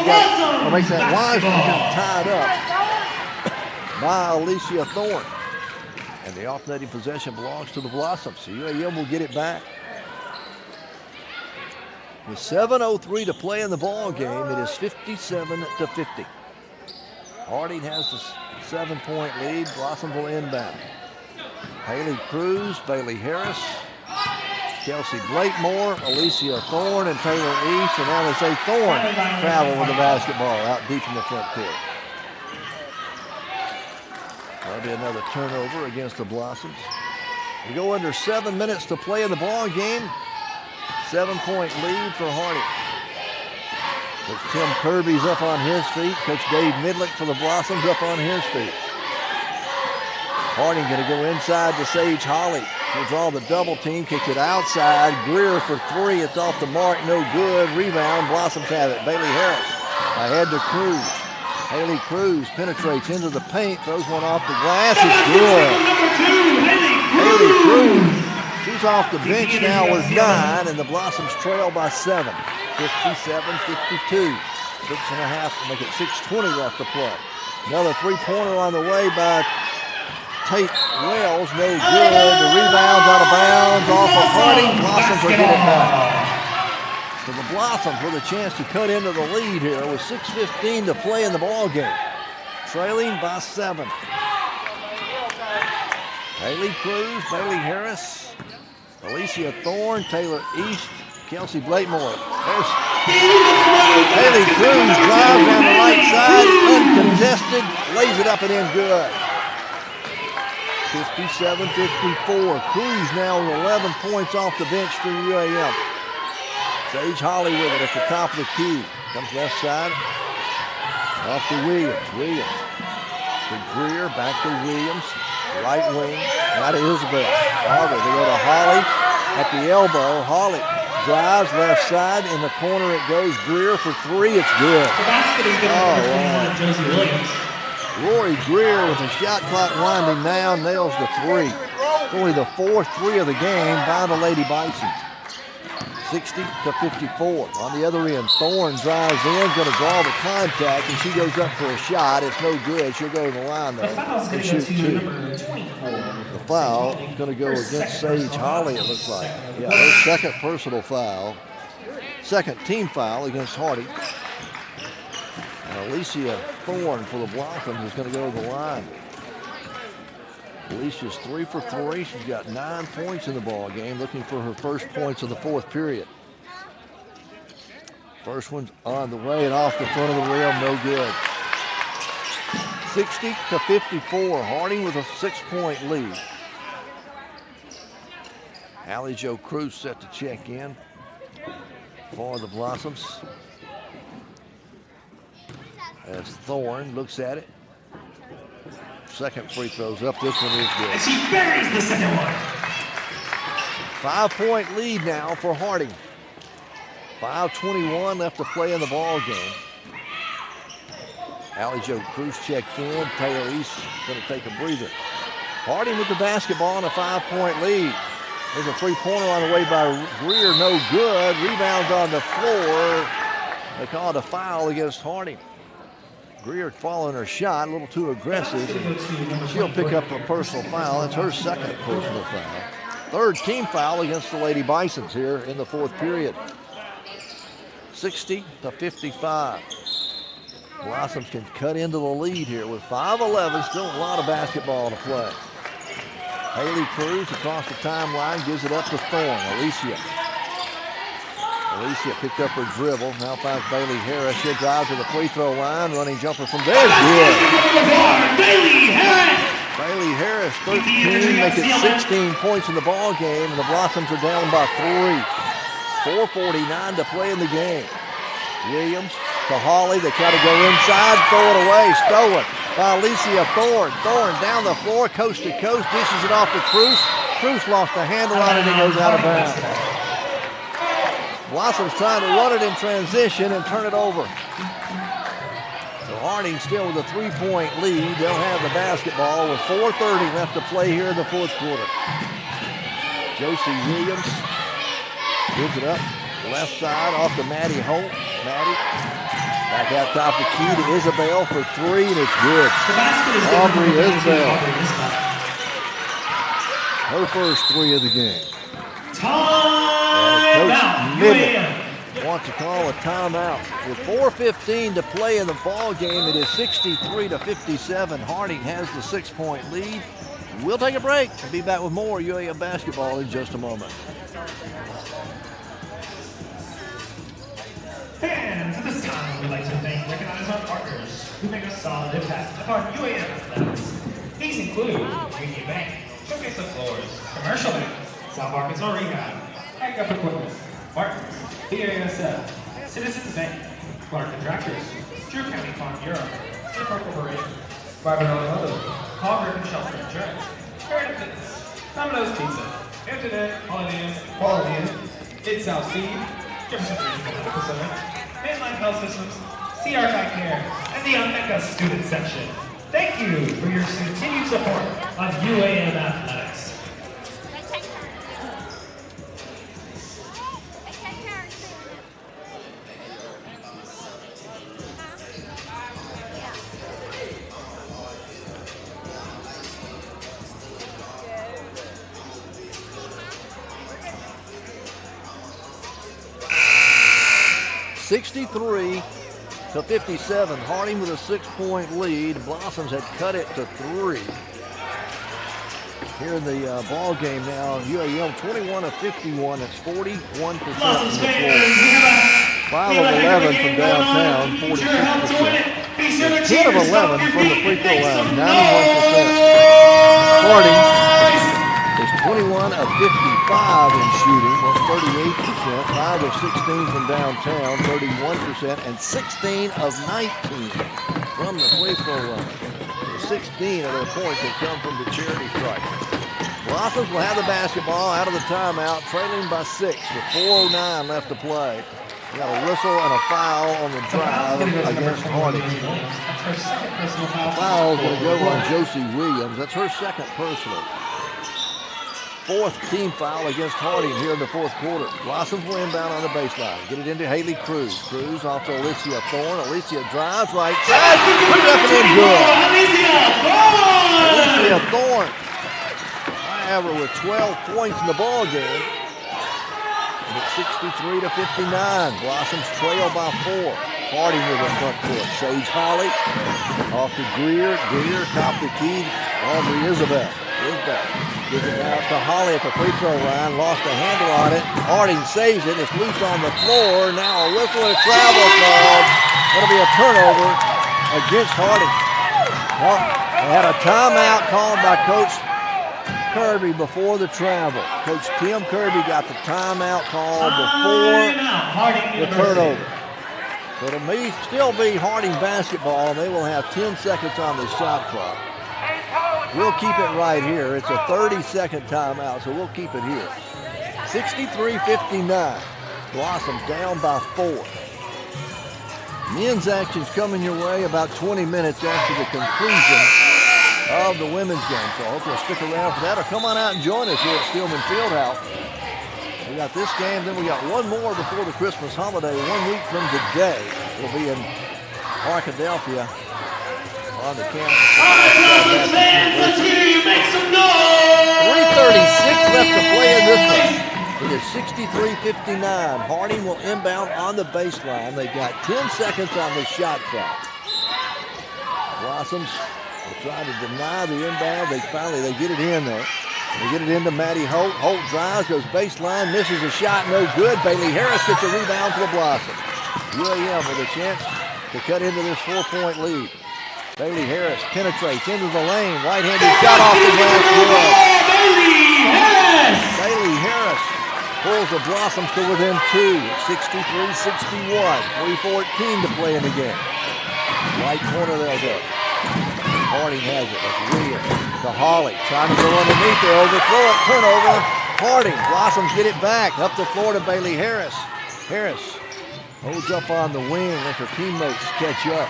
makes that Wiseman tied up by Alicia Thorne. And the alternating possession belongs to the Blossoms. So UAM will get it back. With 7:03 to play in the ball game, it is 57-50. Harding has the 7-point lead. Blossom will inbound. Haley Cruz, Bailey Harris, Kelsey Blakemore, Alicia Thorne, and Taylor East. And now they say Thorne travel with the basketball out deep in the front court. That'll be another turnover against the Blossoms. We go under 7 minutes to play in the ball game. 7-point lead for Harding. Coach Tim Kirby's up on his feet. Coach Dave Midlick for the Blossoms up on his feet. Harding going to go inside to Sage Holly. He'll draw the double team, kick it outside. Greer for 3. It's off the mark, no good. Rebound, Blossoms have it. Bailey Harris ahead to Cruz. Haley Cruz penetrates into the paint, throws one off the glass. It's good. Haley Cruz She's off the bench now with 9, and the Blossoms trail by 7. 57-52. 6.5 to make it 6:20 left to play. Another three-pointer on the way by Tate Wells, no good. The rebound's out of bounds off of Harding. Blossoms will get it back. So the Blossoms with a chance to cut into the lead here with 6:15 to play in the ball game. Trailing by 7. Haley Cruz, Bailey Harris, Alicia Thorne, Taylor East, Kelsey Blakemore. There's Haley Cruz drives down the right side, uncontested, lays it up and in good. 57-54. Cruz now with 11 points off the bench for UAM. Sage Holly with it at the top of the key. Comes left side. Off to Williams. Williams to Greer, back to Williams. Right wing, now to Isabel. Harvard, they go to Holly at the elbow. Holly drives left side. In the corner it goes. Greer for 3. It's good. The basket is going to Josie Williams. Rory Greer with the shot clock winding down, nails the 3. It's only the 4th 3 of the game by the Lady Bison. 60-54. On the other end, Thorne drives in, going to draw the contact, and she goes up for a shot. It's no good. She'll go to the line, though, and shoot 2. The foul is going to go against Sage Holly, it looks like. Yeah, her second personal foul. Second team foul against Hardy. And Alicia Thorne for the Blossoms is going to go to the line. Alicia's 3 for 3. She's got 9 points in the ball game, looking for her first points of the 4th period. First one's on the way and off the front of the rim, no good. 60-54. Harding with a 6-point lead. Allie Jo Cruz set to check in for the Blossoms. As Thorne looks at it. Second free throw's up. This one is good. And she buries the second one. 5-point lead now for Harding. 5:21 left to play in the ball game. Allie Jo Cruz checked in. Taylor East going to take a breather. Harding with the basketball and a 5-point lead. There's a three-pointer on the way by Greer. No good. Rebounds on the floor. They call it a foul against Harding. Greer following her shot, a little too aggressive. She'll pick up a personal foul. That's her second personal foul. Third team foul against the Lady Bisons here in the 4th period. 60-55. Blossoms can cut into the lead here with 5:11. Still a lot of basketball to play. Haley Cruz across the timeline, gives it up to Thorne. Alicia picked up her dribble. Now finds Bailey Harris. She'll drive to the free throw line. Running jumper from there. Good. Bailey Harris, 13, make it 16 points in the ball game, and the Blossoms are down by 3. 4:49 to play in the game. Williams to Holly. They try to go inside, throw it away. Stolen by Alicia Thorne. Thorne down the floor, coast to coast, dishes it off to Cruz. Cruz lost the handle on it and goes out of bounds. Blossom's trying to run it in transition and turn it over. So Harding still with a 3-point lead. They'll have the basketball with 4:30 left to play here in the 4th quarter. Josie Williams gives it up. Left side off to Maddie Holt. Maddie back out top the key to Isabel for 3, and it's good. Aubrey Isabel. Her first 3 of the game. Coach wants to call a timeout. With 4:15 to play in the ball game, it is 63-57. Harding has the 6-point lead. We'll take a break and be back with more UAM basketball in just a moment. And at this time, we'd like to recognize our partners who make a solid impact upon UAM Athletics. These include Union Bank, Showcase of Floors, Commercial Bank, South Arkansas Rehab, Backup Equipment, Martin, BASF, Citizens Bank, Clark Contractors, Drew County Farm Bureau, Super Corporation, Barbara Auto, Hall Ribbon Shelter Insurance, Heritage Fitness, Domino's Pizza, Internet, Holiday Inn, Quality Inn, Mid-South Seed, Jefferson Regional Medical Center, Mainline Health Systems, CR Care, and the Omega Student Section. Thank you for your continued support of UAM Athletics. 63-57. Harding with a 6-point lead. Blossoms had cut it to 3. Here in the ball game now, UAM 21 of 51. That's 41% from the floor. 5 of 11 from downtown, 46%. 10 of 11 from the free throw line, 91%. Harding is 21 of 55 in shooting, that's 38%. 5 of 16 from downtown, 31%, and 16 of 19 from the free throw line. 16 of their points have come from the charity stripe. Blossoms will have the basketball out of the timeout, trailing by 6 with 4:09 left to play. We got a whistle and a foul on the drive against Harding. Foul's going to go on Josie Williams. That's her second personal. 4th team foul against Harding here in the 4th quarter. Blossoms will inbound on the baseline. Get it into Haley Cruz. Cruz off to Alicia Thorne. Alicia drives right side. Put it up and in good. Alicia Thorne. However, with 12 points in the ball game. And it's 63-59. Blossoms trail by 4. Harding with the front court. Sage Holly off to Greer. Greer top the key. Audrey Isabel. Gives it out to Holly at the free throw line. Lost a handle on it. Harding saves it. It's loose on the floor. Now a whistle and a travel called. Going to be a turnover against Harding. Well, they had a timeout called by Coach Kirby before the travel. Coach Tim Kirby got the timeout called before the turnover. So it may still be Harding basketball. They will have 10 seconds on the shot clock. We'll keep it right here. It's a 30-second timeout, so we'll keep it here. 63-59. Blossoms down by 4. Men's action's coming your way about 20 minutes after the conclusion of the women's game. So I hope you'll stick around for that or come on out and join us here at Stillman Fieldhouse. We got this game, then we got one more before the Christmas holiday. 1 week from today, we'll be in Arkadelphia on the campus. Let's hear you make some noise! 3:36 left to play in this one. It is 63-59. Harding will inbound on the baseline. They've got 10 seconds on the shot clock. Blossoms will try to deny the inbound. They get it in there. They get it into Maddie Holt. Holt drives, goes baseline, misses a shot, no good. Bailey Harris gets a rebound for the Blossoms. UAM with a chance to cut into this 4-point lead. Bailey Harris penetrates into the lane. Right-handed shot off the glass. Bailey Harris pulls the Blossoms to within 2. 63-61. 3:14 to play in the game. Right corner they'll go. Harding has it. That's Williams to Holly. Trying to go underneath. They overthrow it. Turnover. Harding. Blossoms get it back. Up the floor to Bailey Harris. Harris holds up on the wing. Let her teammates catch up.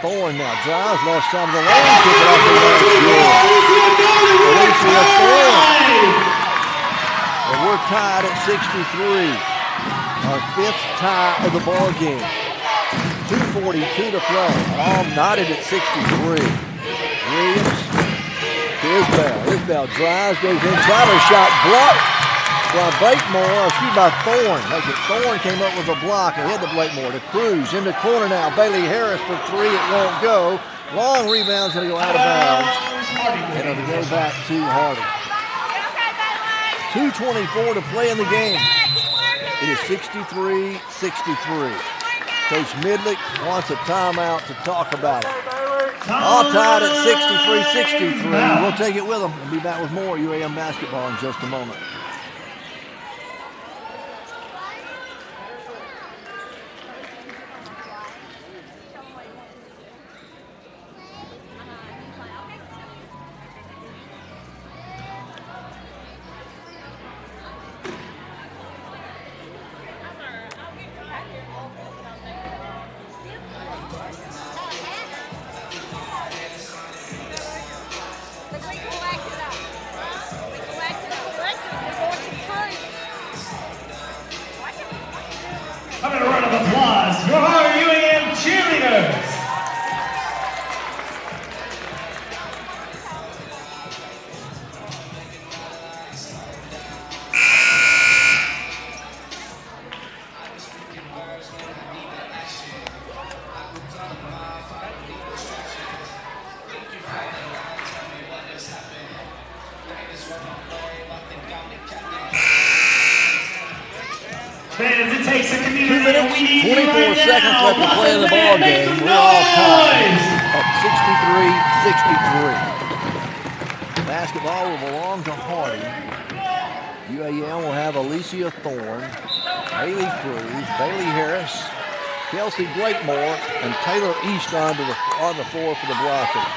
Thorne now drives. Left side of the lane. Kick it off the left. Alicia Thorne. And we're tied at 63. Our 5th tie of the ball game. 2:42 to play. All knotted at 63. Williams to Isbell. Isbell drives, goes inside. Her shot blocked by Thorne. Thorne came up with a block ahead of Blakemore to Cruz. In the corner now. Bailey Harris for 3. It won't go. Long rebound's going to go out of bounds. And it'll go back to Harding. 2:24 to play in the game. It is 63-63. Coach Midlick wants a timeout to talk about it. All tied at 63-63. We'll take it with them. We'll be back with more UAM basketball in just a moment. Fans, it takes a 2 community. minutes, We need 24 right seconds now. left to play in the ball game. We're all tied at 63-63. Basketball will belong to Hardy. UAM will have 𝗗𝗟𝗔𝗜𝗠𝗘𝗥, Haley Cruz, Bailey Harris, Kelsey Blakemore, and Taylor East on the floor for the Blossoms.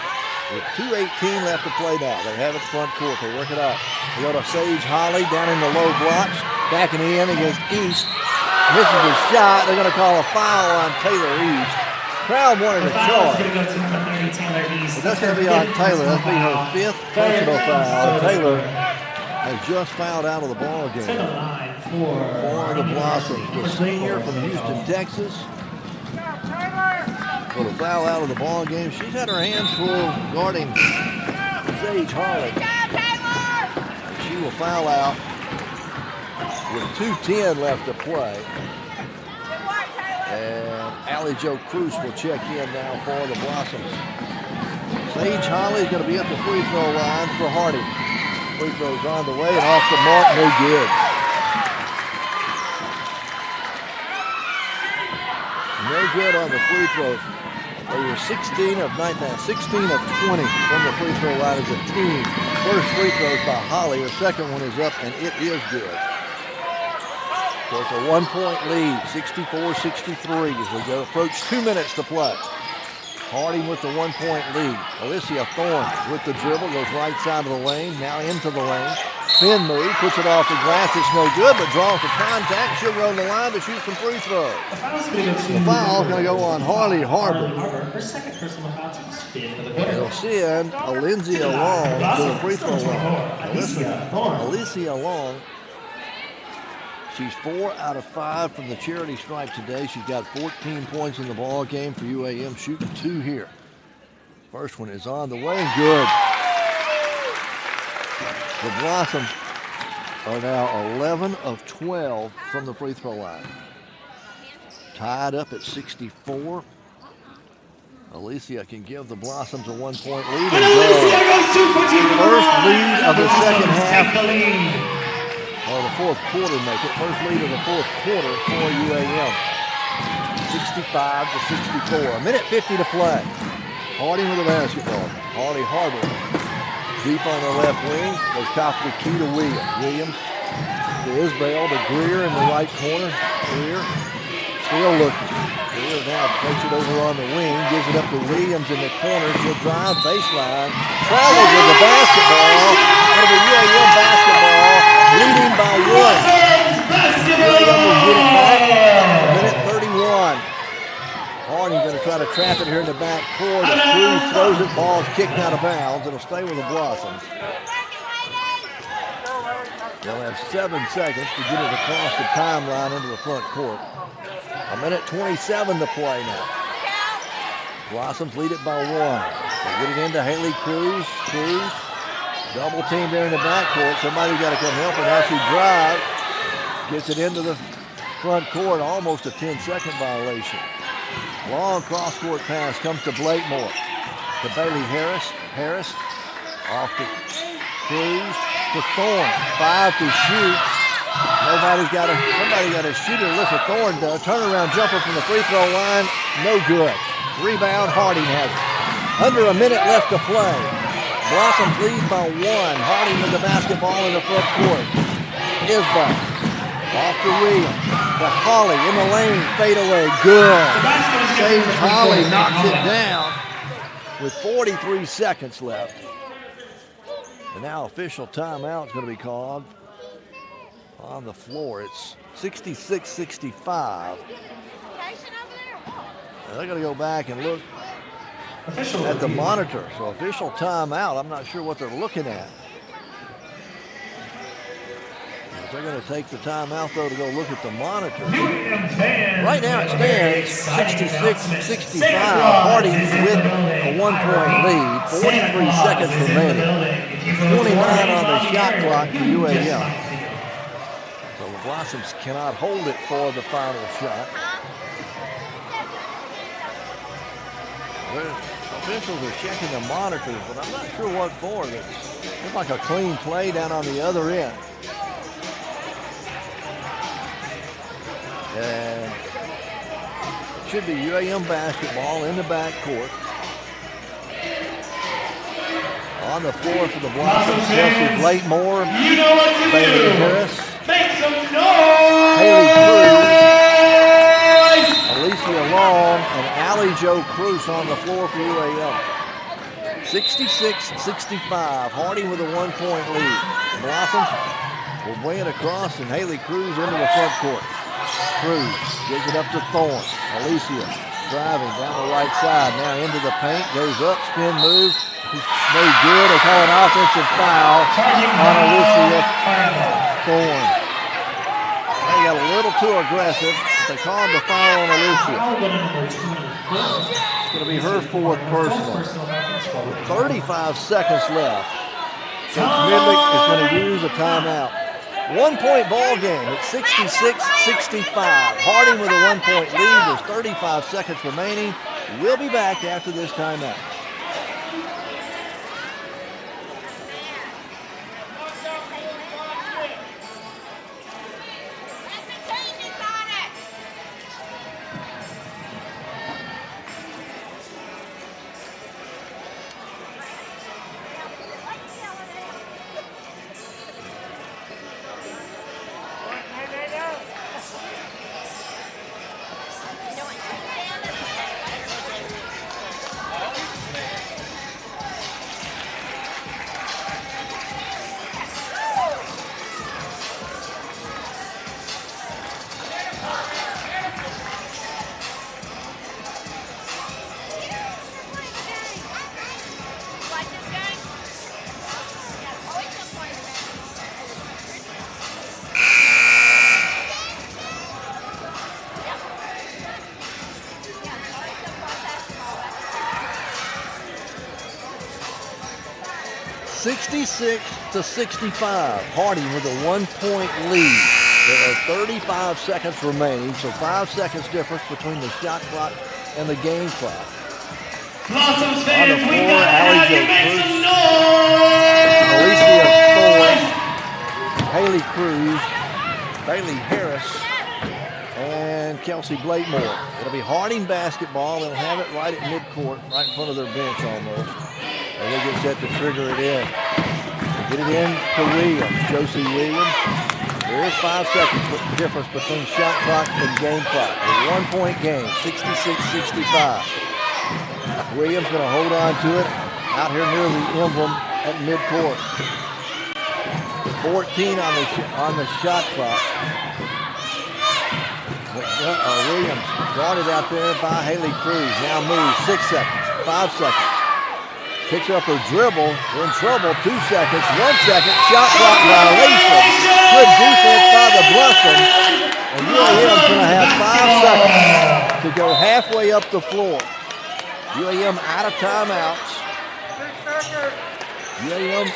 With 2:18 left to play now. They have it front court. They work it out. They go to Sage Holly down in the low blocks, backing in against East. Misses his shot. They're going to call a foul on Taylor East. Crowd wanted a charge. But that's going to be on Taylor. That'll be her 5th personal foul. Taylor has just fouled out of the ball game for the Blossoms. The senior from Houston, Texas. Will foul out of the ball game. She's had her hands full guarding Sage Holly. She will foul out with 2:10 left to play. And Allie Jo Cruz will check in now for the Blossoms. Sage Holly is going to be at the free throw line for Hardy. Free throws on the way and off the mark, no good. No good on the free throws. They were 16 of 19, 16 of 20 from the free throw line as a team. First free throws by Holly. Her second one is up, and it is good. So it's a 1-point lead, 64-63 as we go approach 2 minutes to play. Hardy with the 1-point lead. 𝗗𝗟𝗦𝗖𝗟𝗔𝗜𝗠𝗘𝗥 with the dribble, goes right side of the lane, now into the lane. Spin move, puts it off the glass, it's no good, but draws the contact. She'll go on the line to shoot some free throws. The foul is going to go on Harley Harbor. Her second personal foul to spin for the quarter. They'll send 𝗗𝗟𝗦𝗖𝗟𝗠𝗘𝗥 to the free throw line. 𝗗𝗟𝗦𝗖𝗟𝗠𝗘𝗥. She's 4 out of 5 from the charity stripe today. She's got 14 points in the ball game for UAM, shooting 2 here. First one is on the way and good. The Blossoms are now 11 of 12 from the free throw line. Tied up at 64. Alicia can give the Blossoms a 1-point lead. And first lead of the second half. Or the fourth quarter make it. First lead of the fourth quarter for UAM. 65-64. 1:50 to play. Hardy with the basketball. Harley Harbor deep on the left wing. Goes top of the key to Williams. Williams to Isbell to Greer in the right corner. Greer still looking. Greer now takes it over on the wing. Gives it up to Williams in the corner. She'll drive baseline. Travels with the basketball. It'll be UAM basketball. Leading by 1. UAM will get it back. 1:31. Hardy's going to try to trap it here in the back court. The Cruz throws it. Ball's kicked out of bounds. It'll stay with the Blossoms. They'll have 7 seconds to get it across the timeline into the front court. 1:27 to play now. Blossoms lead it by 1. They get it into Haley Cruz. Cruz. Double team there in the backcourt. Somebody's got to come help her. Now she drives. Gets it into the front court. Almost a 10-second violation. Long cross-court pass comes to Blakemore. To Bailey Harris. Harris off to Cruz. To Thorne. 5 to shoot. Somebody got to shoot it. Alyssa Thorne does. Turnaround jumper from the free throw line. No good. Rebound. Harding has it. Under a minute left to play. Blossoms lead by 1. Harding with the basketball in the front court. Isbell. Off to Williams. To Holly in the lane. Fade away. Good. Sage Holly knocks it down with 43 seconds left. And now official timeout is going to be called on the floor. It's 66-65. And they're going to go back and look at the monitor. So official timeout. I'm not sure what they're looking at. They're going to take the timeout, though, to go look at the monitor. Right now it stands 66-65. Harding with a 1-point lead. 43 seconds remaining. 29 on the shot clock for UAM. So the Blossoms cannot hold it for the final shot. Officials are checking the monitors, but I'm not sure what for. It looks like a clean play down on the other end. And it should be UAM basketball in the backcourt. On the floor for the Blossoms, 𝗗𝗜𝗦𝗖𝗟𝗔𝗜𝗠𝗘𝗥, Blakemore, You know what to Bailey do. Harris, Make some noise. Haley Cruz, Alicia Long, and Allie Jo Cruz on the floor for UAM. 66-65, Harding with a 1-point lead. The Blossoms will bring it across, and Haley Cruz into the front court. Cruz gives it up to Thorne. Alicia driving down the right side, now into the paint, goes up, spin move. No good. They call an offensive foul on Alicia Thorne. They got a little too aggressive, but they called the foul on Alicia. It's going to be her fourth personal. With 35 seconds left, Coach Midlick is going to use a timeout. 1-point ball game at 66-65. Harding with a 1-point lead. There's 35 seconds remaining. We'll be back after this timeout. (66-65). Harding with a 1-point lead. There are 35 seconds remaining, so 5 seconds difference between the shot clock and the game clock. Blossoms On the fans, we floor, gotta Allie have you Jo make Cruz, some noise. Alicia Thorne, Haley Cruz, Bailey Harris, and Kelsey Blakemore. It'll be Harding basketball. They'll have it right at midcourt, right in front of their bench almost. And they get set to trigger it in. They get it in to Williams, Josie Williams. There is 5 seconds difference between shot clock and game clock. A 1-point game, 66-65. Williams going to hold on to it out here near the emblem at midcourt. 14 on the shot clock. Williams guarded out there by Haley Cruz. Now moves 6 seconds, 5 seconds. Picks up her dribble, in trouble, 2 seconds, 1 second, shot clock violation. Good defense by the Blossoms. And UAM's going to have 5 seconds to go halfway up the floor. UAM out of timeouts. UAM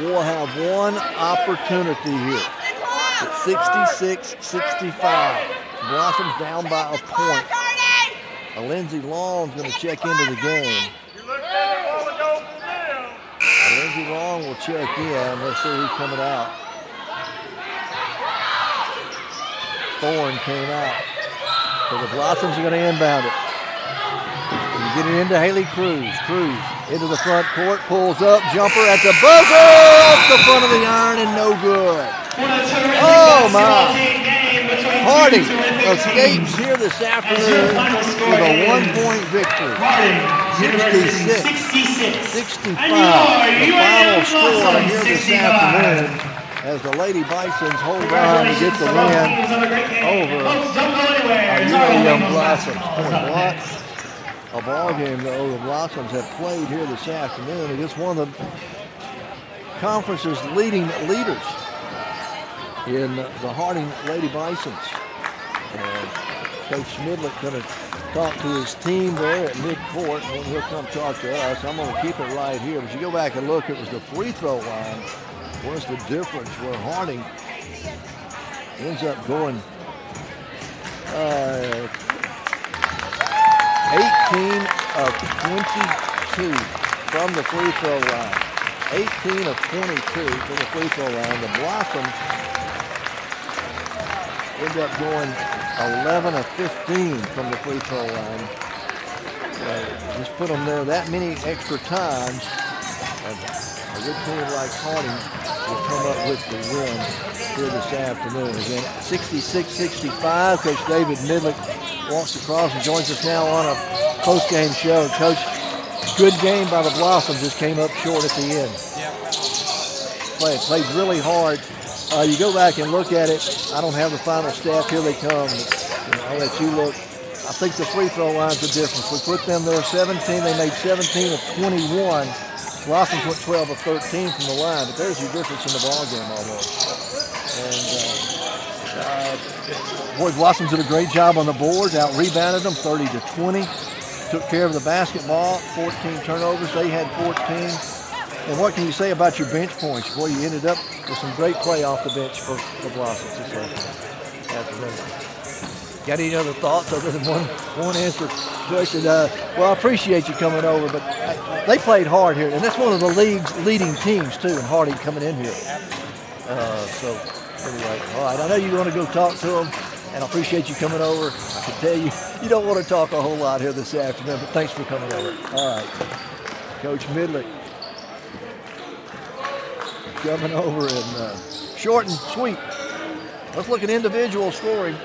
will have one opportunity here. It's 66-65. Blossoms down by a point. Lindsey Long's going to check into the game. Lindsey Long will check in. Let's see who's coming out. Thorne came out. So the Blossoms are going to inbound it. You get it into Haley Cruz. Cruz into the front court, pulls up, jumper at the buzzer, off the front of the iron and no good. Oh my. Harding escapes here this afternoon with a 1-point victory. 66-65. The final score here this afternoon as the Lady Bisons hold on to get the win over UAM Blossoms. Boy, what a ball game though the Blossoms have played here this afternoon against one of the conference's leading leaders in the Harding Lady Bisons. And Coach Midlick going to talk to his team there at midcourt, and then he'll come talk to us. I'm going to keep it right here. But you go back and look, it was the free throw line. What's the difference where Harding ends up going 18 of 22 from the free throw line. 18 of 22 from the free throw line. The Blossoms End up going 11 of 15 from the free throw line. Just put them there that many extra times. A good team like Harding will come up with the win here this afternoon. Again, 66-65. Coach David Midlick walks across and joins us now on a post-game show. Coach, good game by the Blossoms, just came up short at the end. Played really hard. You go back and look at it. I don't have the final stat. Here they come. I'll let you look. I think the free throw line's the difference. We put them there 17. They made 17 of 21. Blossoms went 12 of 13 from the line, but there's your difference in the ball game almost. And boy, Blossoms did a great job on the boards. Out rebounded them 30 to 20. Took care of the basketball. 14 turnovers. They had 14. And what can you say about your bench points? Boy, you ended up with some great play off the bench for the Blossoms this afternoon. Got any other thoughts other than one answer question? Well, I appreciate you coming over, but they played hard here, and that's one of the league's leading teams too, and Harding coming in here. So anyway, all right, I know you're going to go talk to them, and I appreciate you coming over. I can tell you don't want to talk a whole lot here this afternoon, but thanks for coming over. All right, Coach Midlick coming over and short and sweet. Let's look at individual scoring.